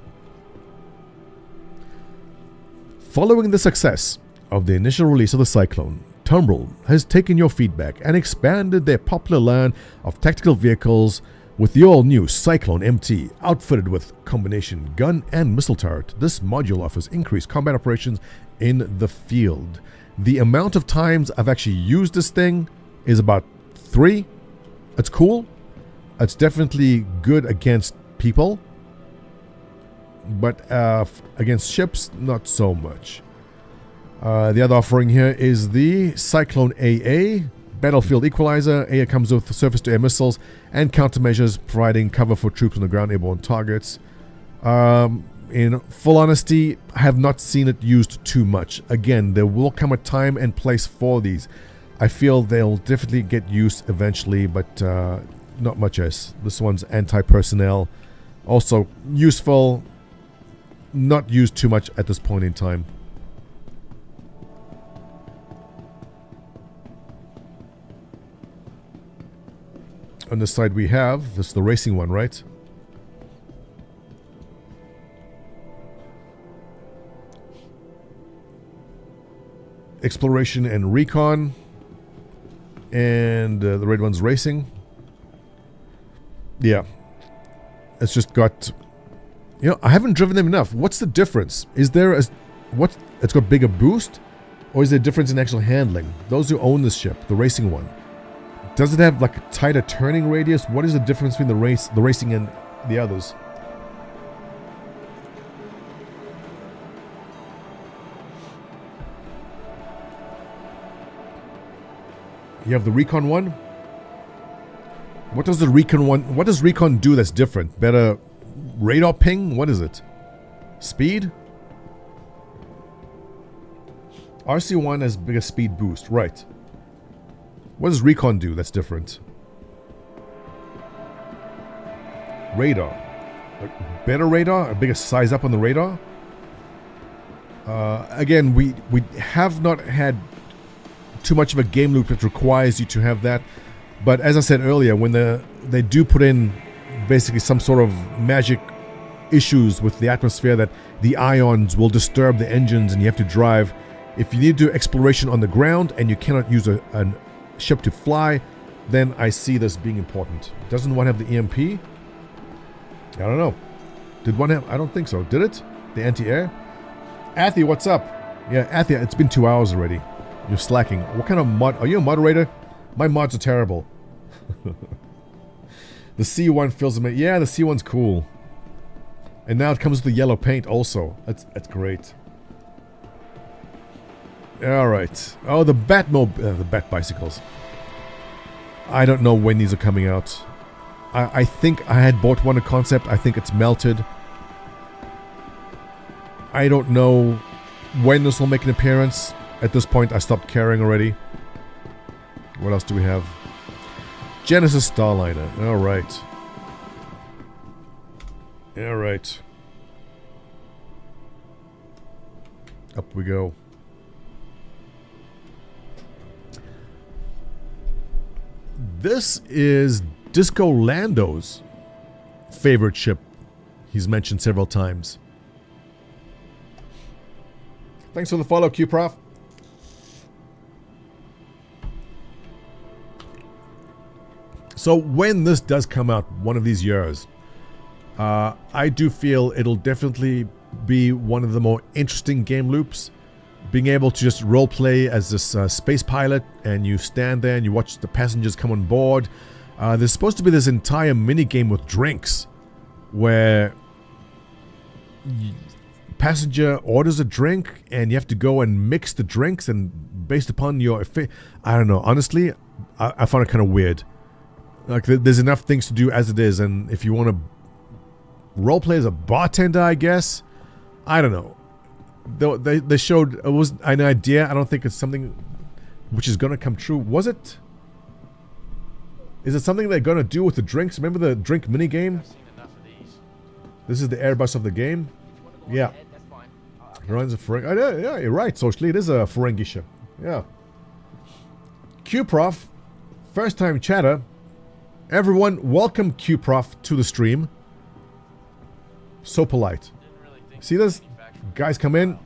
Following the success of the initial release of the Cyclone, Tumbril has taken your feedback and expanded their popular line of tactical vehicles with the all-new Cyclone MT. Outfitted with combination gun and missile turret, this module offers increased combat operations in the field. The amount of times I've actually used this thing is about 3. It's cool. It's definitely good against people, but against ships, not so much. The other offering here is the Cyclone AA, Battlefield Equalizer. AA comes with surface-to-air missiles and countermeasures, providing cover for troops on the ground, airborne targets. In full honesty, I have not seen it used too much. Again, there will come a time and place for these. I feel they'll definitely get used eventually, but not much as. This one's anti-personnel. Also useful, not used too much at this point in time. On this side we have, this is the racing one, right? Exploration and recon. And the red one's racing. Yeah. It's just got... You know, I haven't driven them enough. What's the difference? Is there a... What? It's got bigger boost? Or is there a difference in actual handling? Those who own this ship, the racing one. Does it have like a tighter turning radius? What is the difference between the racing and the others? You have the recon one. What does the recon one? What does recon do that's different? Better radar ping? What is it? Speed? RC1 has bigger speed boost, right? What does recon do that's different? Radar. Like better radar? A bigger size up on the radar? Again, we have not had too much of a game loop that requires you to have that. But as I said earlier, when they do put in basically some sort of magic issues with the atmosphere that the ions will disturb the engines and you have to drive. If you need to do exploration on the ground and you cannot use a ship to fly, then I see this being important. Doesn't one have the EMP? I don't know. Did one have? I don't think so. Did it? The anti-air? Athy, what's up? Yeah, Athy, it's been 2 hours already. You're slacking. What kind of mod? Are you a moderator? My mods are terrible. The C1 fills them in. Yeah, the C1's cool. And now it comes with the yellow paint also. That's great. Alright. Oh, the Bat bicycles. I don't know when these are coming out. I think I had bought one a concept. I think it's melted. I don't know when this will make an appearance. At this point, I stopped caring already. What else do we have? Genesis Starliner. Alright. Alright. Up we go. This is Disco Lando's favorite ship. He's mentioned several times. Thanks for the follow, Q-Prof. So when this does come out one of these years, I do feel it'll definitely be one of the more interesting game loops. Being able to just roleplay as this space pilot, and you stand there and you watch the passengers come on board. There's supposed to be this entire mini game with drinks, where passenger orders a drink and you have to go and mix the drinks, and based upon your I don't know, honestly, I found it kind of weird. Like, there's enough things to do as it is, and if you want to roleplay as a bartender, I guess, I don't know. Though they showed, it was an idea. I don't think it's something which is gonna come true. Was it? Is it something they're gonna do with the drinks? Remember the drink mini game? I've seen enough of these. This is the Airbus of the game. Yeah. That's fine. Runs a Ferengi. Oh, yeah, you're right. Socially, it is a Ferengi ship. Yeah. Q-Prof, first time chatter. Everyone, welcome Q-Prof to the stream. So polite. Didn't really think See this? Guys come in.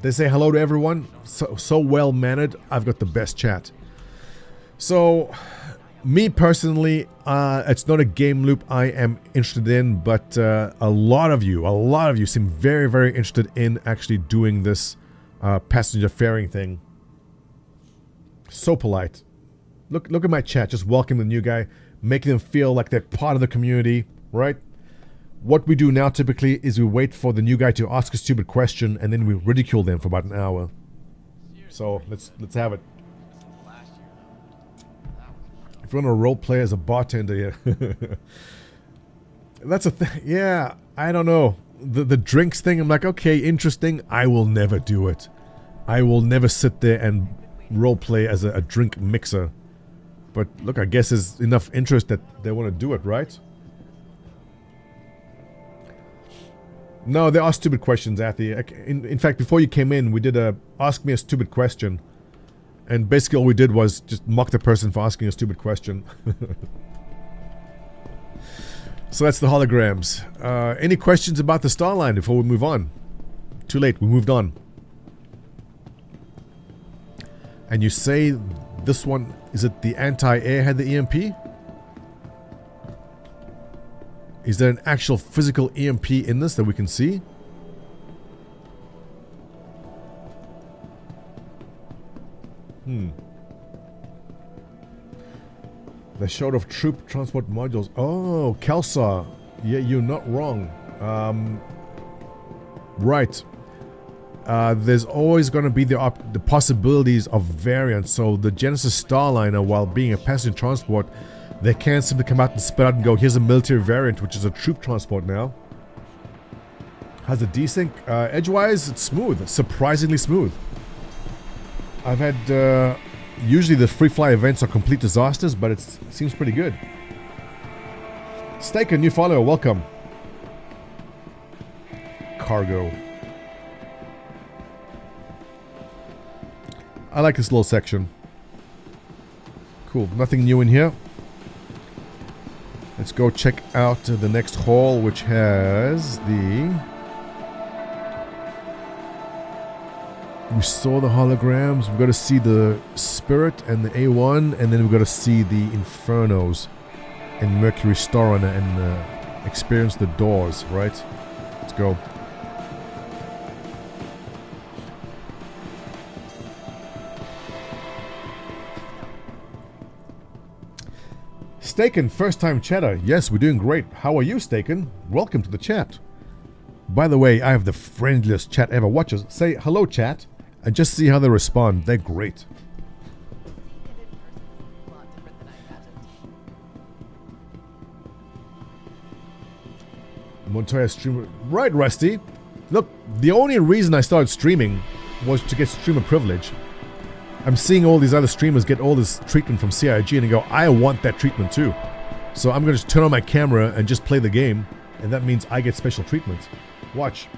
They say hello to everyone. So well mannered. I've got the best chat. So, me personally, it's not a game loop I am interested in, but a lot of you seem very, very interested in actually doing this passenger faring thing. So polite. Look at my chat. Just welcoming the new guy, making them feel like they're part of the community, right? What we do now typically is we wait for the new guy to ask a stupid question, and then we ridicule them for about an hour. So let's have it. last year though. That was If you want to role play as a bartender, yeah. That's a thing. Yeah, I don't know. The drinks thing, I'm like, okay, interesting. I will never do it. I will never sit there and role play as a drink mixer. But look, I guess there's enough interest that they want to do it, right? No, there are stupid questions, Athy. In fact, before you came in, we did a Ask Me a Stupid Question. And basically all we did was just mock the person for asking a stupid question. So that's the holograms. Any questions about the Starline before we move on? Too late, we moved on. And you say this one, is it the anti-air had the EMP? Is there an actual physical EMP in this that we can see? They showed off troop transport modules. Oh, Kelsar. Yeah, you're not wrong. Right. There's always going to be the possibilities of variants. So the Genesis Starliner, while being a passenger transport, they can't simply come out and spit out and go, here's a military variant, which is a troop transport now. Has a desync. Edgewise, it's smooth. Surprisingly smooth. I've had... usually the free fly events are complete disasters, but it seems pretty good. Steak, a new follower, welcome. Cargo. I like this little section. Cool, nothing new in here. Let's go check out the next hall, which has the... We saw the holograms. We've got to see the Spirit and the A1, and then we've got to see the Infernos and Mercury Star and experience the doors, right? Let's go. Staken, first time chatter. Yes, we're doing great. How are you, Staken? Welcome to the chat. By the way, I have the friendliest chat ever. Watch us. Say hello, chat. And just see how they respond. They're great. Montoya streamer. Right, Rusty. Look, the only reason I started streaming was to get streamer privilege. I'm seeing all these other streamers get all this treatment from CIG and I go, I want that treatment too. So I'm going to just turn on my camera and just play the game, and that means I get special treatment. Watch.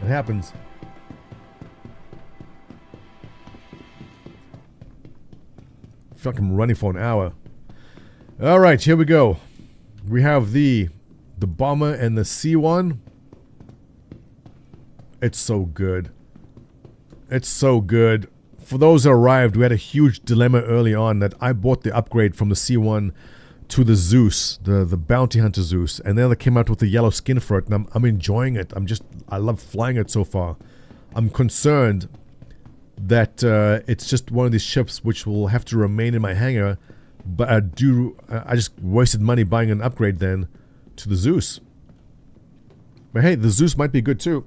It happens. I feel like I'm running for an hour. Alright, here we go. We have the bomber and the C1. It's so good. It's so good. For those that arrived, we had a huge dilemma early on that I bought the upgrade from the C1 to the Zeus, the bounty hunter Zeus, and then they came out with the yellow skin for it, and I'm enjoying it. I love flying it so far. I'm concerned that it's just one of these ships which will have to remain in my hangar, but I just wasted money buying an upgrade then to the Zeus. But hey, the Zeus might be good too.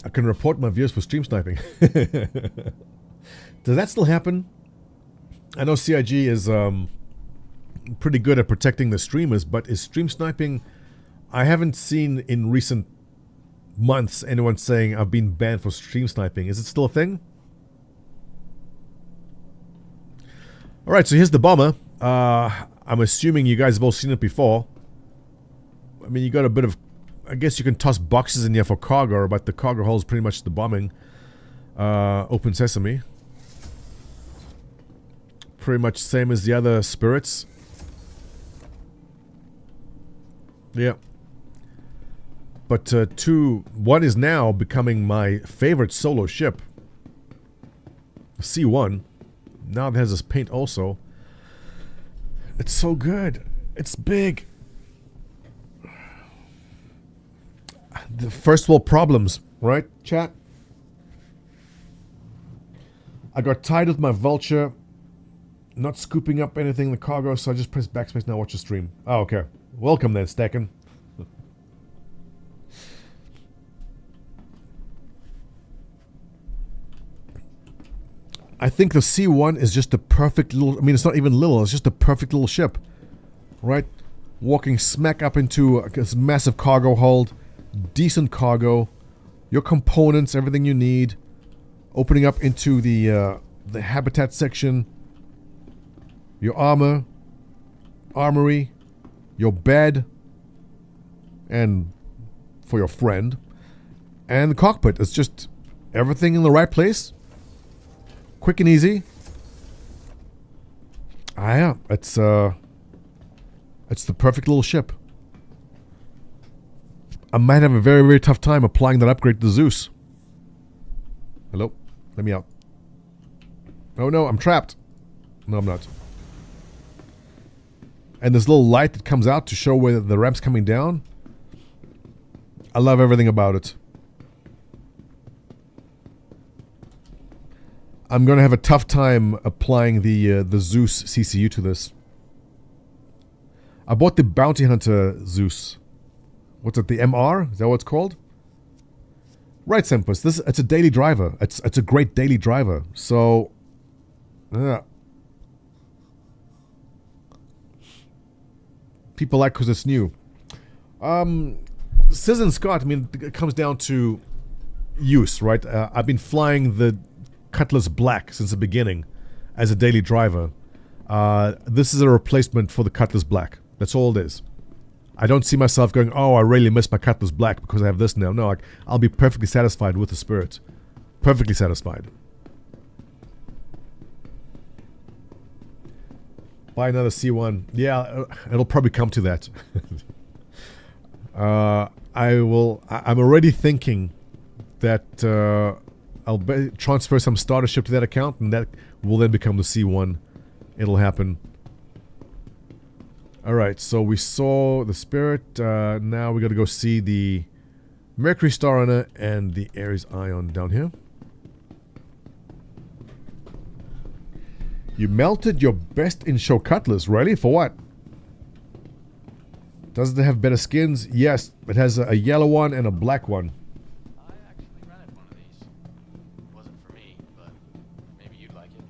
I can report my viewers for stream sniping. Does that still happen? I know CIG is pretty good at protecting the streamers, but is stream sniping... I haven't seen in recent months anyone saying I've been banned for stream sniping. Is it still a thing? Alright, so here's the bomber. I'm assuming you guys have all seen it before. I mean, you got a bit of... I guess you can toss boxes in here for cargo, but the cargo hold is pretty much the bombing. Open sesame. Pretty much same as the other spirits. Yeah. But one is now becoming my favorite solo ship. C1. Now it has this paint also. It's so good. It's big. The first world problems, right, chat? I got tired with my vulture not scooping up anything in the cargo, so I just press backspace now, watch the stream. Oh, okay. Welcome then, Stacken. I think the C1 is just a perfect little... I mean, it's not even little, it's just a perfect little ship. Right? Walking smack up into this massive cargo hold. Decent cargo. Your components, everything you need. Opening up into the habitat section. Your armor. Armory. Your bed. And for your friend. And the cockpit. It's just everything in the right place. Quick and easy. Ah, yeah. It's the perfect little ship. I might have a very, very tough time applying that upgrade to Zeus. Hello? Let me out. Oh no, I'm trapped. No, I'm not. And this little light that comes out to show where the ramp's coming down. I love everything about it. I'm going to have a tough time applying the Zeus CCU to this. I bought the Bounty Hunter Zeus. What's it, the MR? Is that what it's called? Right, Sempus. It's a daily driver. It's a great daily driver. So, people like because it's new. Sis and Scott, I mean, it comes down to use, right? I've been flying the Cutlass Black since the beginning as a daily driver. This is a replacement for the Cutlass Black. That's all it is. I don't see myself going, oh, I really miss my Cutlass Black because I have this now. No, like, I'll be perfectly satisfied with the Spirit. Perfectly satisfied. Buy another C1. Yeah, it'll probably come to that. I'm already thinking that I'll transfer some starter ship to that account, and that will then become the C1. It'll happen. Alright, so we saw the Spirit. Now we gotta go see the Mercury Star Runner and the Ares Ion down here. You melted your best in show Cutlass, really? For what? Does it have better skins? Yes, it has a yellow one and a black one. I actually rented one of these. It wasn't for me, but maybe you'd like it.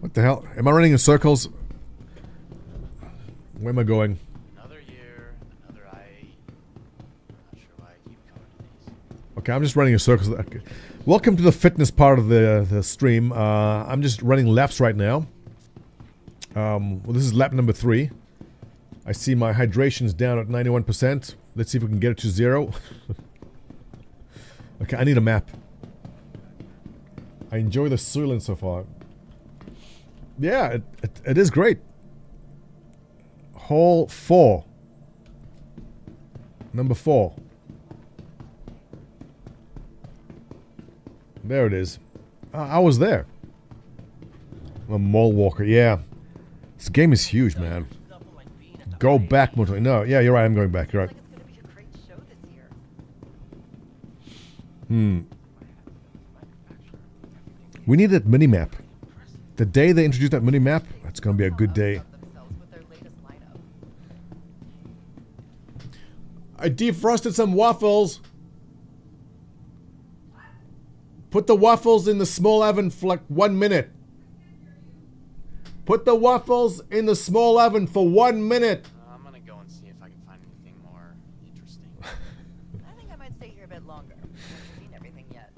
What the hell? Am I running in circles? Where am I going? Another year, another I'm not sure why I keep coming to these. Okay, I'm just running in circles. Okay. Welcome to the fitness part of the stream. I'm just running laps right now. Well, this is lap number 3. I see my hydration's down at 91%. Let's see if we can get it to 0. Okay, I need a map. I enjoy the Suiland so far. Yeah, it is great. Hole 4. Number 4. There it is. I was there. A mole walker, yeah. This game is huge, man. Go back, Moto. No, yeah, you're right. I'm going back. You're right. We need that mini-map. The day they introduce that mini-map, that's going to be a good day. I defrosted some waffles. Put the waffles in the small oven for like 1 minute. Put the waffles in the small oven for 1 minute. I'm gonna go and see if I can find anything more interesting. I think I might stay here a bit longer. I haven't seen everything yet.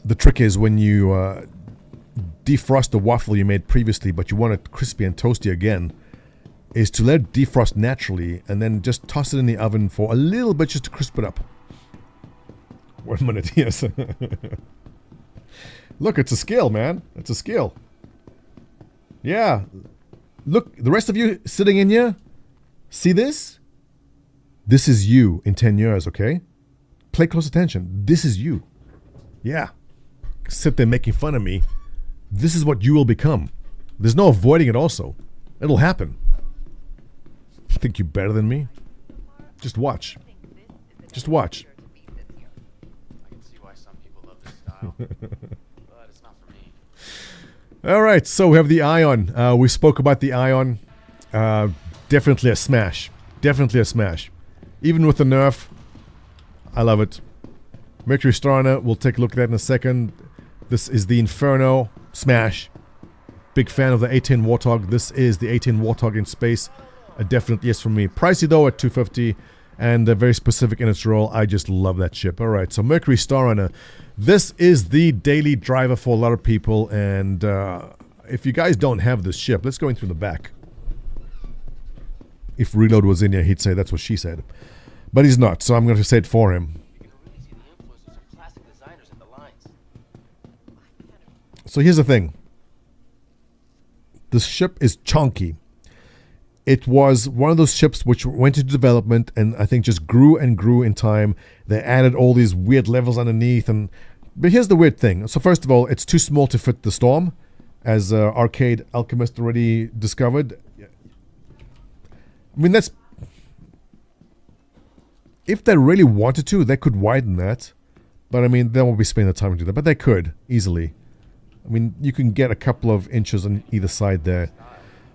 The trick is when you defrost the waffle you made previously, but you want it crispy and toasty again, is to let it defrost naturally and then just toss it in the oven for a little bit just to crisp it up. 1 minute, yes. Look, it's a skill, man. It's a skill. Yeah. Look, the rest of you sitting in here, see this? This is you in 10 years, okay? Pay close attention. This is you. Yeah. Sit there making fun of me. This is what you will become. There's no avoiding it also. It'll happen. Think you're better than me? Just watch. Just watch. I can see why some people love this style, but it's not for me. Alright, so we have the Ion. We spoke about the Ion. Definitely a smash. Definitely a smash. Even with the nerf, I love it. Mercury Starner, we'll take a look at that in a second. This is the Inferno. Smash. Big fan of the A10 Warthog. This is the A10 Warthog in space. A definite yes from me. Pricey though at $250 and very specific in its role. I just love that ship. Alright, so Mercury Starrunner. This is the daily driver for a lot of people, and if you guys don't have this ship, let's go in through the back. If Reload was in here, he'd say that's what she said. But he's not, so I'm going to say it for him. You can really see the influences of classic designers in the lines. So here's the thing. This ship is chunky. It was one of those ships which went into development and I think just grew and grew in time. They added all these weird levels underneath. But here's the weird thing. So first of all, it's too small to fit the Storm, as Arcade Alchemist already discovered. I mean, that's... If they really wanted to, they could widen that. But I mean, they won't be spending the time to do that. But they could, easily. I mean, you can get a couple of inches on either side there.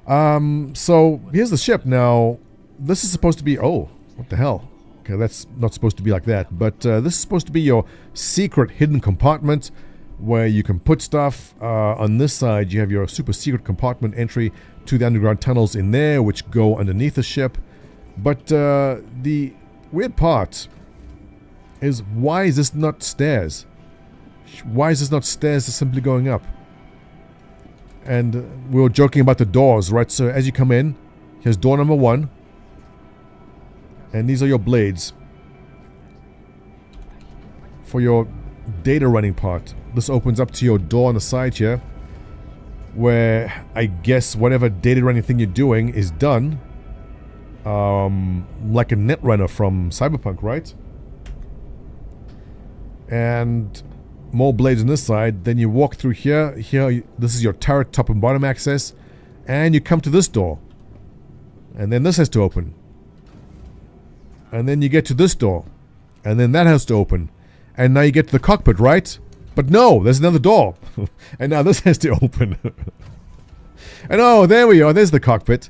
So here's the ship. Now, this is supposed to be... Oh, what the hell? Okay, that's not supposed to be like that. But this is supposed to be your secret hidden compartment where you can put stuff. On this side, you have your super secret compartment entry to the underground tunnels in there, which go underneath the ship. But the weird part is, why is this not stairs? Why is this not stairs simply going up? And we were joking about the doors, right? So as you come in, here's door number 1. And these are your blades. For your data running part. This opens up to your door on the side here. Where I guess whatever data running thing you're doing is done. Like a netrunner from Cyberpunk, right? And... more blades on this side. Then you walk through here. This is your turret top and bottom access. And you come to this door. And then this has to open. And then you get to this door. And then that has to open. And now you get to the cockpit, right? But no, there's another door. And now this has to open. And oh, there we are. There's the cockpit.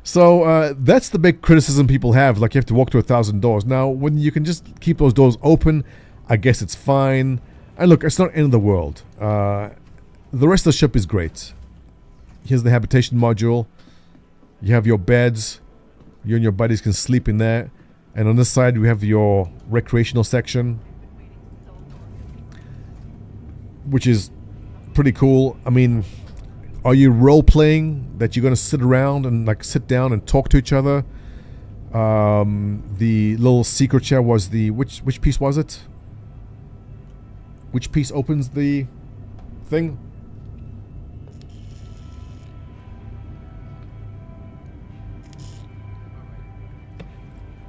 So that's the big criticism people have. Like, you have to walk to 1,000 doors. Now, when you can just keep those doors open, I guess it's fine. And look, it's not end of the world. the rest of the ship is great. Here's the habitation module. You have your beds. You and your buddies can sleep in there. And on this side, we have your recreational section, which is pretty cool. I mean, are you role-playing that you're going to sit around and like sit down and talk to each other? The little secret chair was the... Which piece was it? Which piece opens the thing?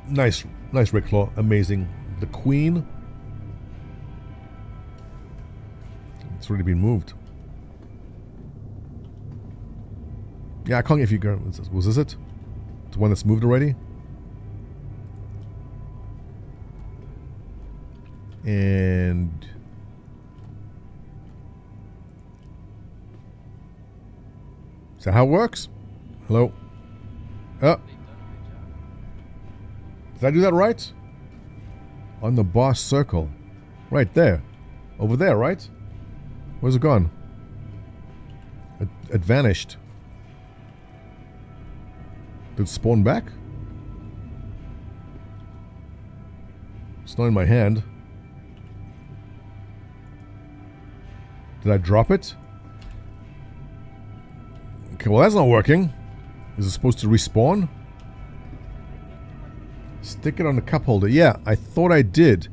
Nice Red Claw. Amazing. The Queen. It's already been moved. Yeah, I can't get if you go. Was this it? The one that's moved already? And is that how it works? Hello? Oh. Did I do that right? On the boss circle. Right there. Over there, right? Where's it gone? It vanished. Did it spawn back? It's not in my hand. Did I drop it? Okay, well that's not working. Is it supposed to respawn? Stick it on the cup holder. Yeah, I thought I did.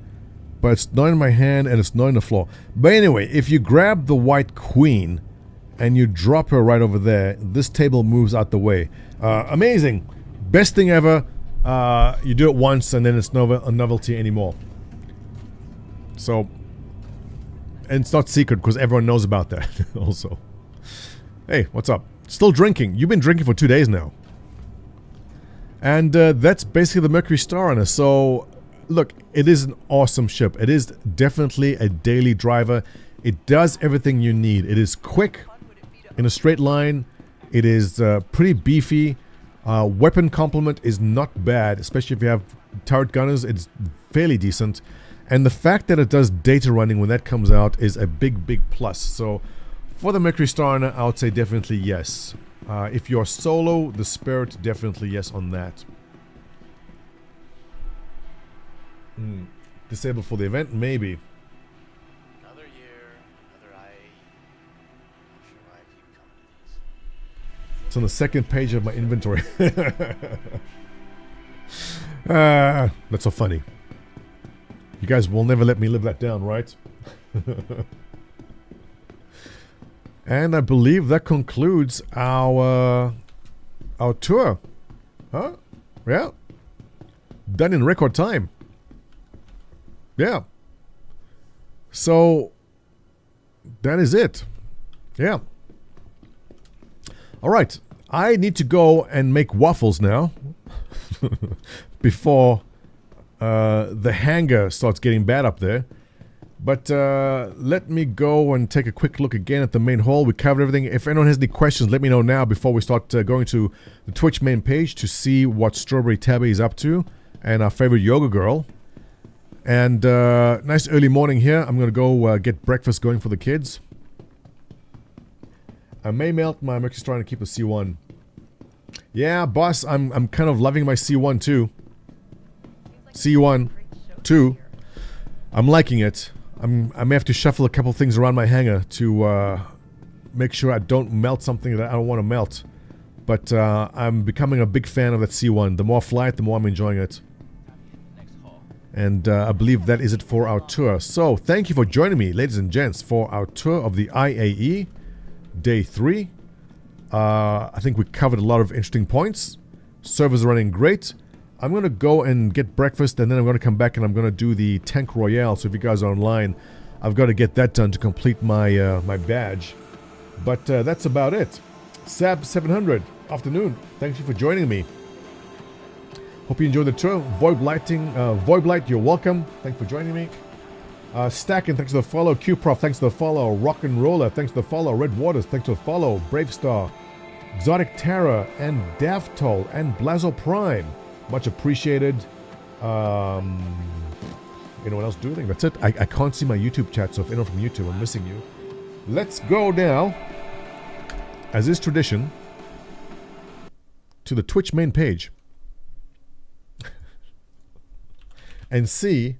But it's not in my hand and it's not on the floor. But anyway, if you grab the white queen and you drop her right over there, this table moves out the way. Amazing. Best thing ever. You do it once and then it's never a novelty anymore. So, and it's not secret because everyone knows about that also. Hey, what's up? Still drinking. You've been drinking for 2 days now. And that's basically the Mercury Star on us. So, look, it is an awesome ship. It is definitely a daily driver. It does everything you need. It is quick in a straight line. It is pretty beefy. Weapon complement is not bad, especially if you have turret gunners. It's fairly decent. And the fact that it does data running when that comes out is a big, big plus. So, for the Mercury Star, I would say definitely yes. If you're solo, the Spirit, definitely yes on that. Disabled for the event? Maybe. Another year, another not sure why I keep coming to these. It's on the second page of my inventory. That's so funny. You guys will never let me live that down, right? And I believe that concludes our tour. Huh? Yeah. Done in record time. Yeah. So that is it. Yeah. All right. I need to go and make waffles now before the hangar starts getting bad up there. But let me go and take a quick look again at the main hall. We covered everything. If anyone has any questions, let me know now before we start going to the Twitch main page to see what Strawberry Tabby is up to and our favorite yoga girl. And nice early morning here. I'm going to go get breakfast going for the kids. I may melt my Mercury Star to keep a C1. Yeah, boss, I'm kind of loving my C1 too. C1, 2. I'm liking it. I may have to shuffle a couple things around my hangar to make sure I don't melt something that I don't want to melt. But I'm becoming a big fan of that C1. The more I fly it, the more I'm enjoying it. And I believe that is it for our tour. So, thank you for joining me, ladies and gents, for our tour of the IAE, Day 3. I think we covered a lot of interesting points. Servers are running great. I'm going to go and get breakfast, and then I'm going to come back and I'm going to do the Tank Royale. So if you guys are online, I've got to get that done to complete my my badge. But that's about it. Sab700, afternoon. Thank you for joining me. Hope you enjoyed the tour. Voidblight, you're welcome. Thanks for joining me. Stacking, thanks for the follow. QProf, thanks for the follow. Rock and Roller, thanks for the follow. Red Waters, thanks for the follow. Brave Star, Exotic Terror, and Daftol, and Blazo Prime. Much appreciated. Anyone else do anything? That's it. I can't see my YouTube chat, so if anyone from YouTube, I'm missing you. Let's go now, as is tradition, to the Twitch main page and see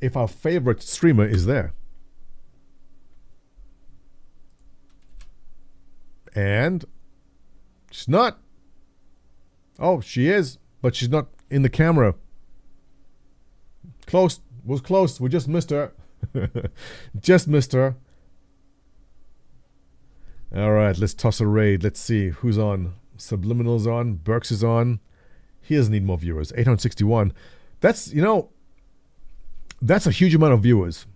if our favorite streamer is there. And she's not. Oh, she is, but she's not in the camera. Close. Was close. We just missed her. Just missed her. All right, let's toss a raid. Let's see who's on. Subliminal's on. Burks is on. He doesn't need more viewers. 861. That's, you know, that's a huge amount of viewers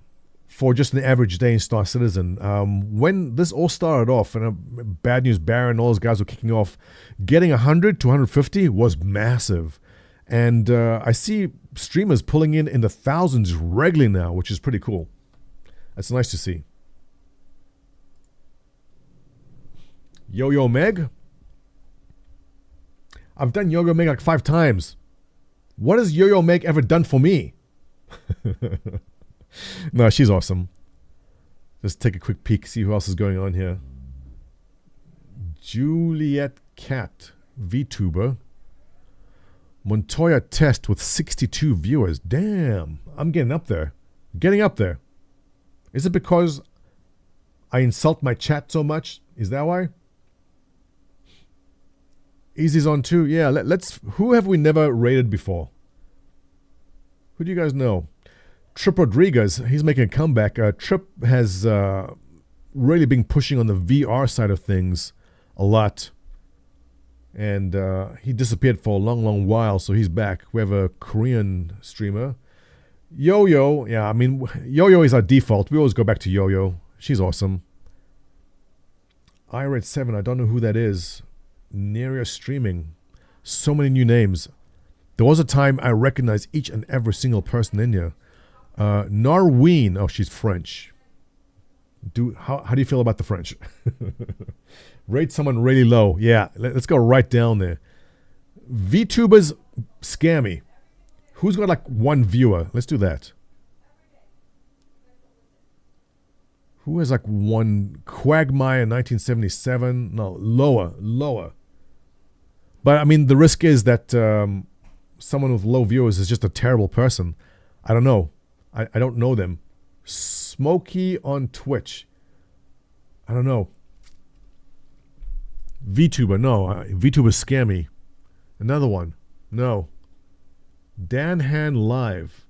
for just an average day in Star Citizen. When this all started off, and Bad News Baron, all those guys were kicking off, getting 100 to 150 was massive. And I see streamers pulling in the thousands regularly now, which is pretty cool. That's nice to see. Yo-Yo Meg. I've done Yo-Yo Meg like 5 times. What has Yo-Yo Meg ever done for me? No, she's awesome. Just take a quick peek, see who else is going on here. Juliet Cat, VTuber. Montoya Test with 62 viewers. Damn, I'm getting up there. Getting up there. Is it because I insult my chat so much? Is that why? Easy's on too. Yeah, let's. Who have we never rated before? Who do you guys know? Trip Rodriguez, he's making a comeback. Trip has really been pushing on the VR side of things a lot. And he disappeared for a long, long while, so he's back. We have a Korean streamer. Yo-Yo, yeah, I mean, Yo-Yo is our default. We always go back to Yo-Yo. She's awesome. iRed7, I don't know who that is. Neria Streaming. So many new names. There was a time I recognized each and every single person in here. Norween, oh, she's French. How do you feel about the French? Rate someone really low. Yeah, let's go right down there. VTubers scammy. Who's got like 1 viewer? Let's do that. Who has like 1? Quagmire 1977. No, lower. But I mean, the risk is that someone with low viewers is just a terrible person. I don't know. I don't know them. Smokey on Twitch. I don't know. VTuber, no. VTuber scammy. Another one. No. Dan Han Live.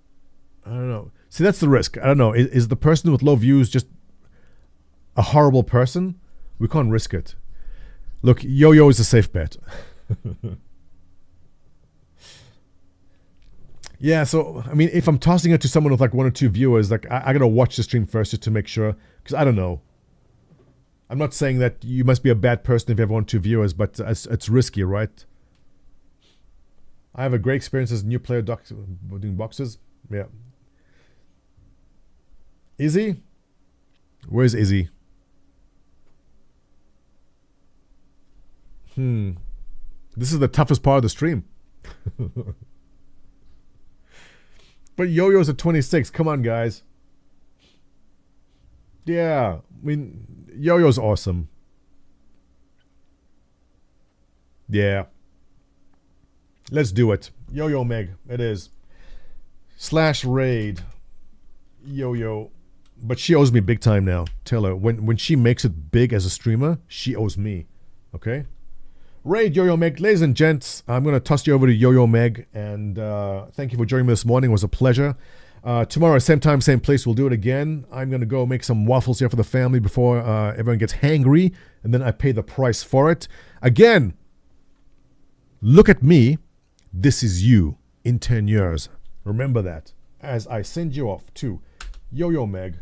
I don't know. See, that's the risk. I don't know. Is the person with low views just a horrible person? We can't risk it. Look, Yo-Yo is a safe bet. Yeah, so, I mean, if I'm tossing it to someone with like 1 or 2 viewers, like, I gotta watch the stream first just to make sure, because I don't know. I'm not saying that you must be a bad person if you have 1 or 2 viewers, but it's risky, right? I have a great experience as a new player doing boxes. Yeah. Izzy? Where's Izzy? This is the toughest part of the stream. But Yo-Yo's at 26. Come on, guys. Yeah. I mean, Yo-Yo's awesome. Yeah. Let's do it. Yo-Yo Meg. It is. /raid. Yo-Yo. But she owes me big time now. Tell her. When she makes it big as a streamer, she owes me. Okay? Raid Yo-Yo Meg. Ladies and gents, I'm going to toss you over to Yo-Yo Meg. And thank you for joining me this morning. It was a pleasure. Tomorrow, same time, same place, we'll do it again. I'm going to go make some waffles here for the family before everyone gets hangry. And then I pay the price for it. Again, look at me. This is you in 10 years. Remember that. As I send you off to Yo-Yo Meg.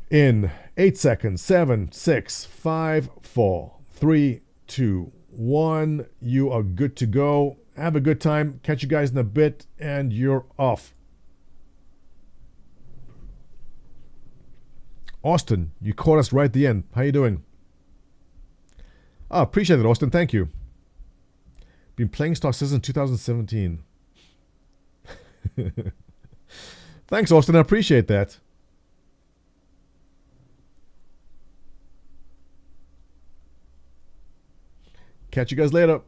In 8 seconds, 7, 6, 5, 4, 3, 2, 1. You are good to go. Have a good time. Catch you guys in a bit, and you're off. Austin, you caught us right at the end. How you doing? Oh, appreciate it, Austin. Thank you. Been playing Star Citizen 2017. Thanks, Austin. I appreciate that. Catch you guys later.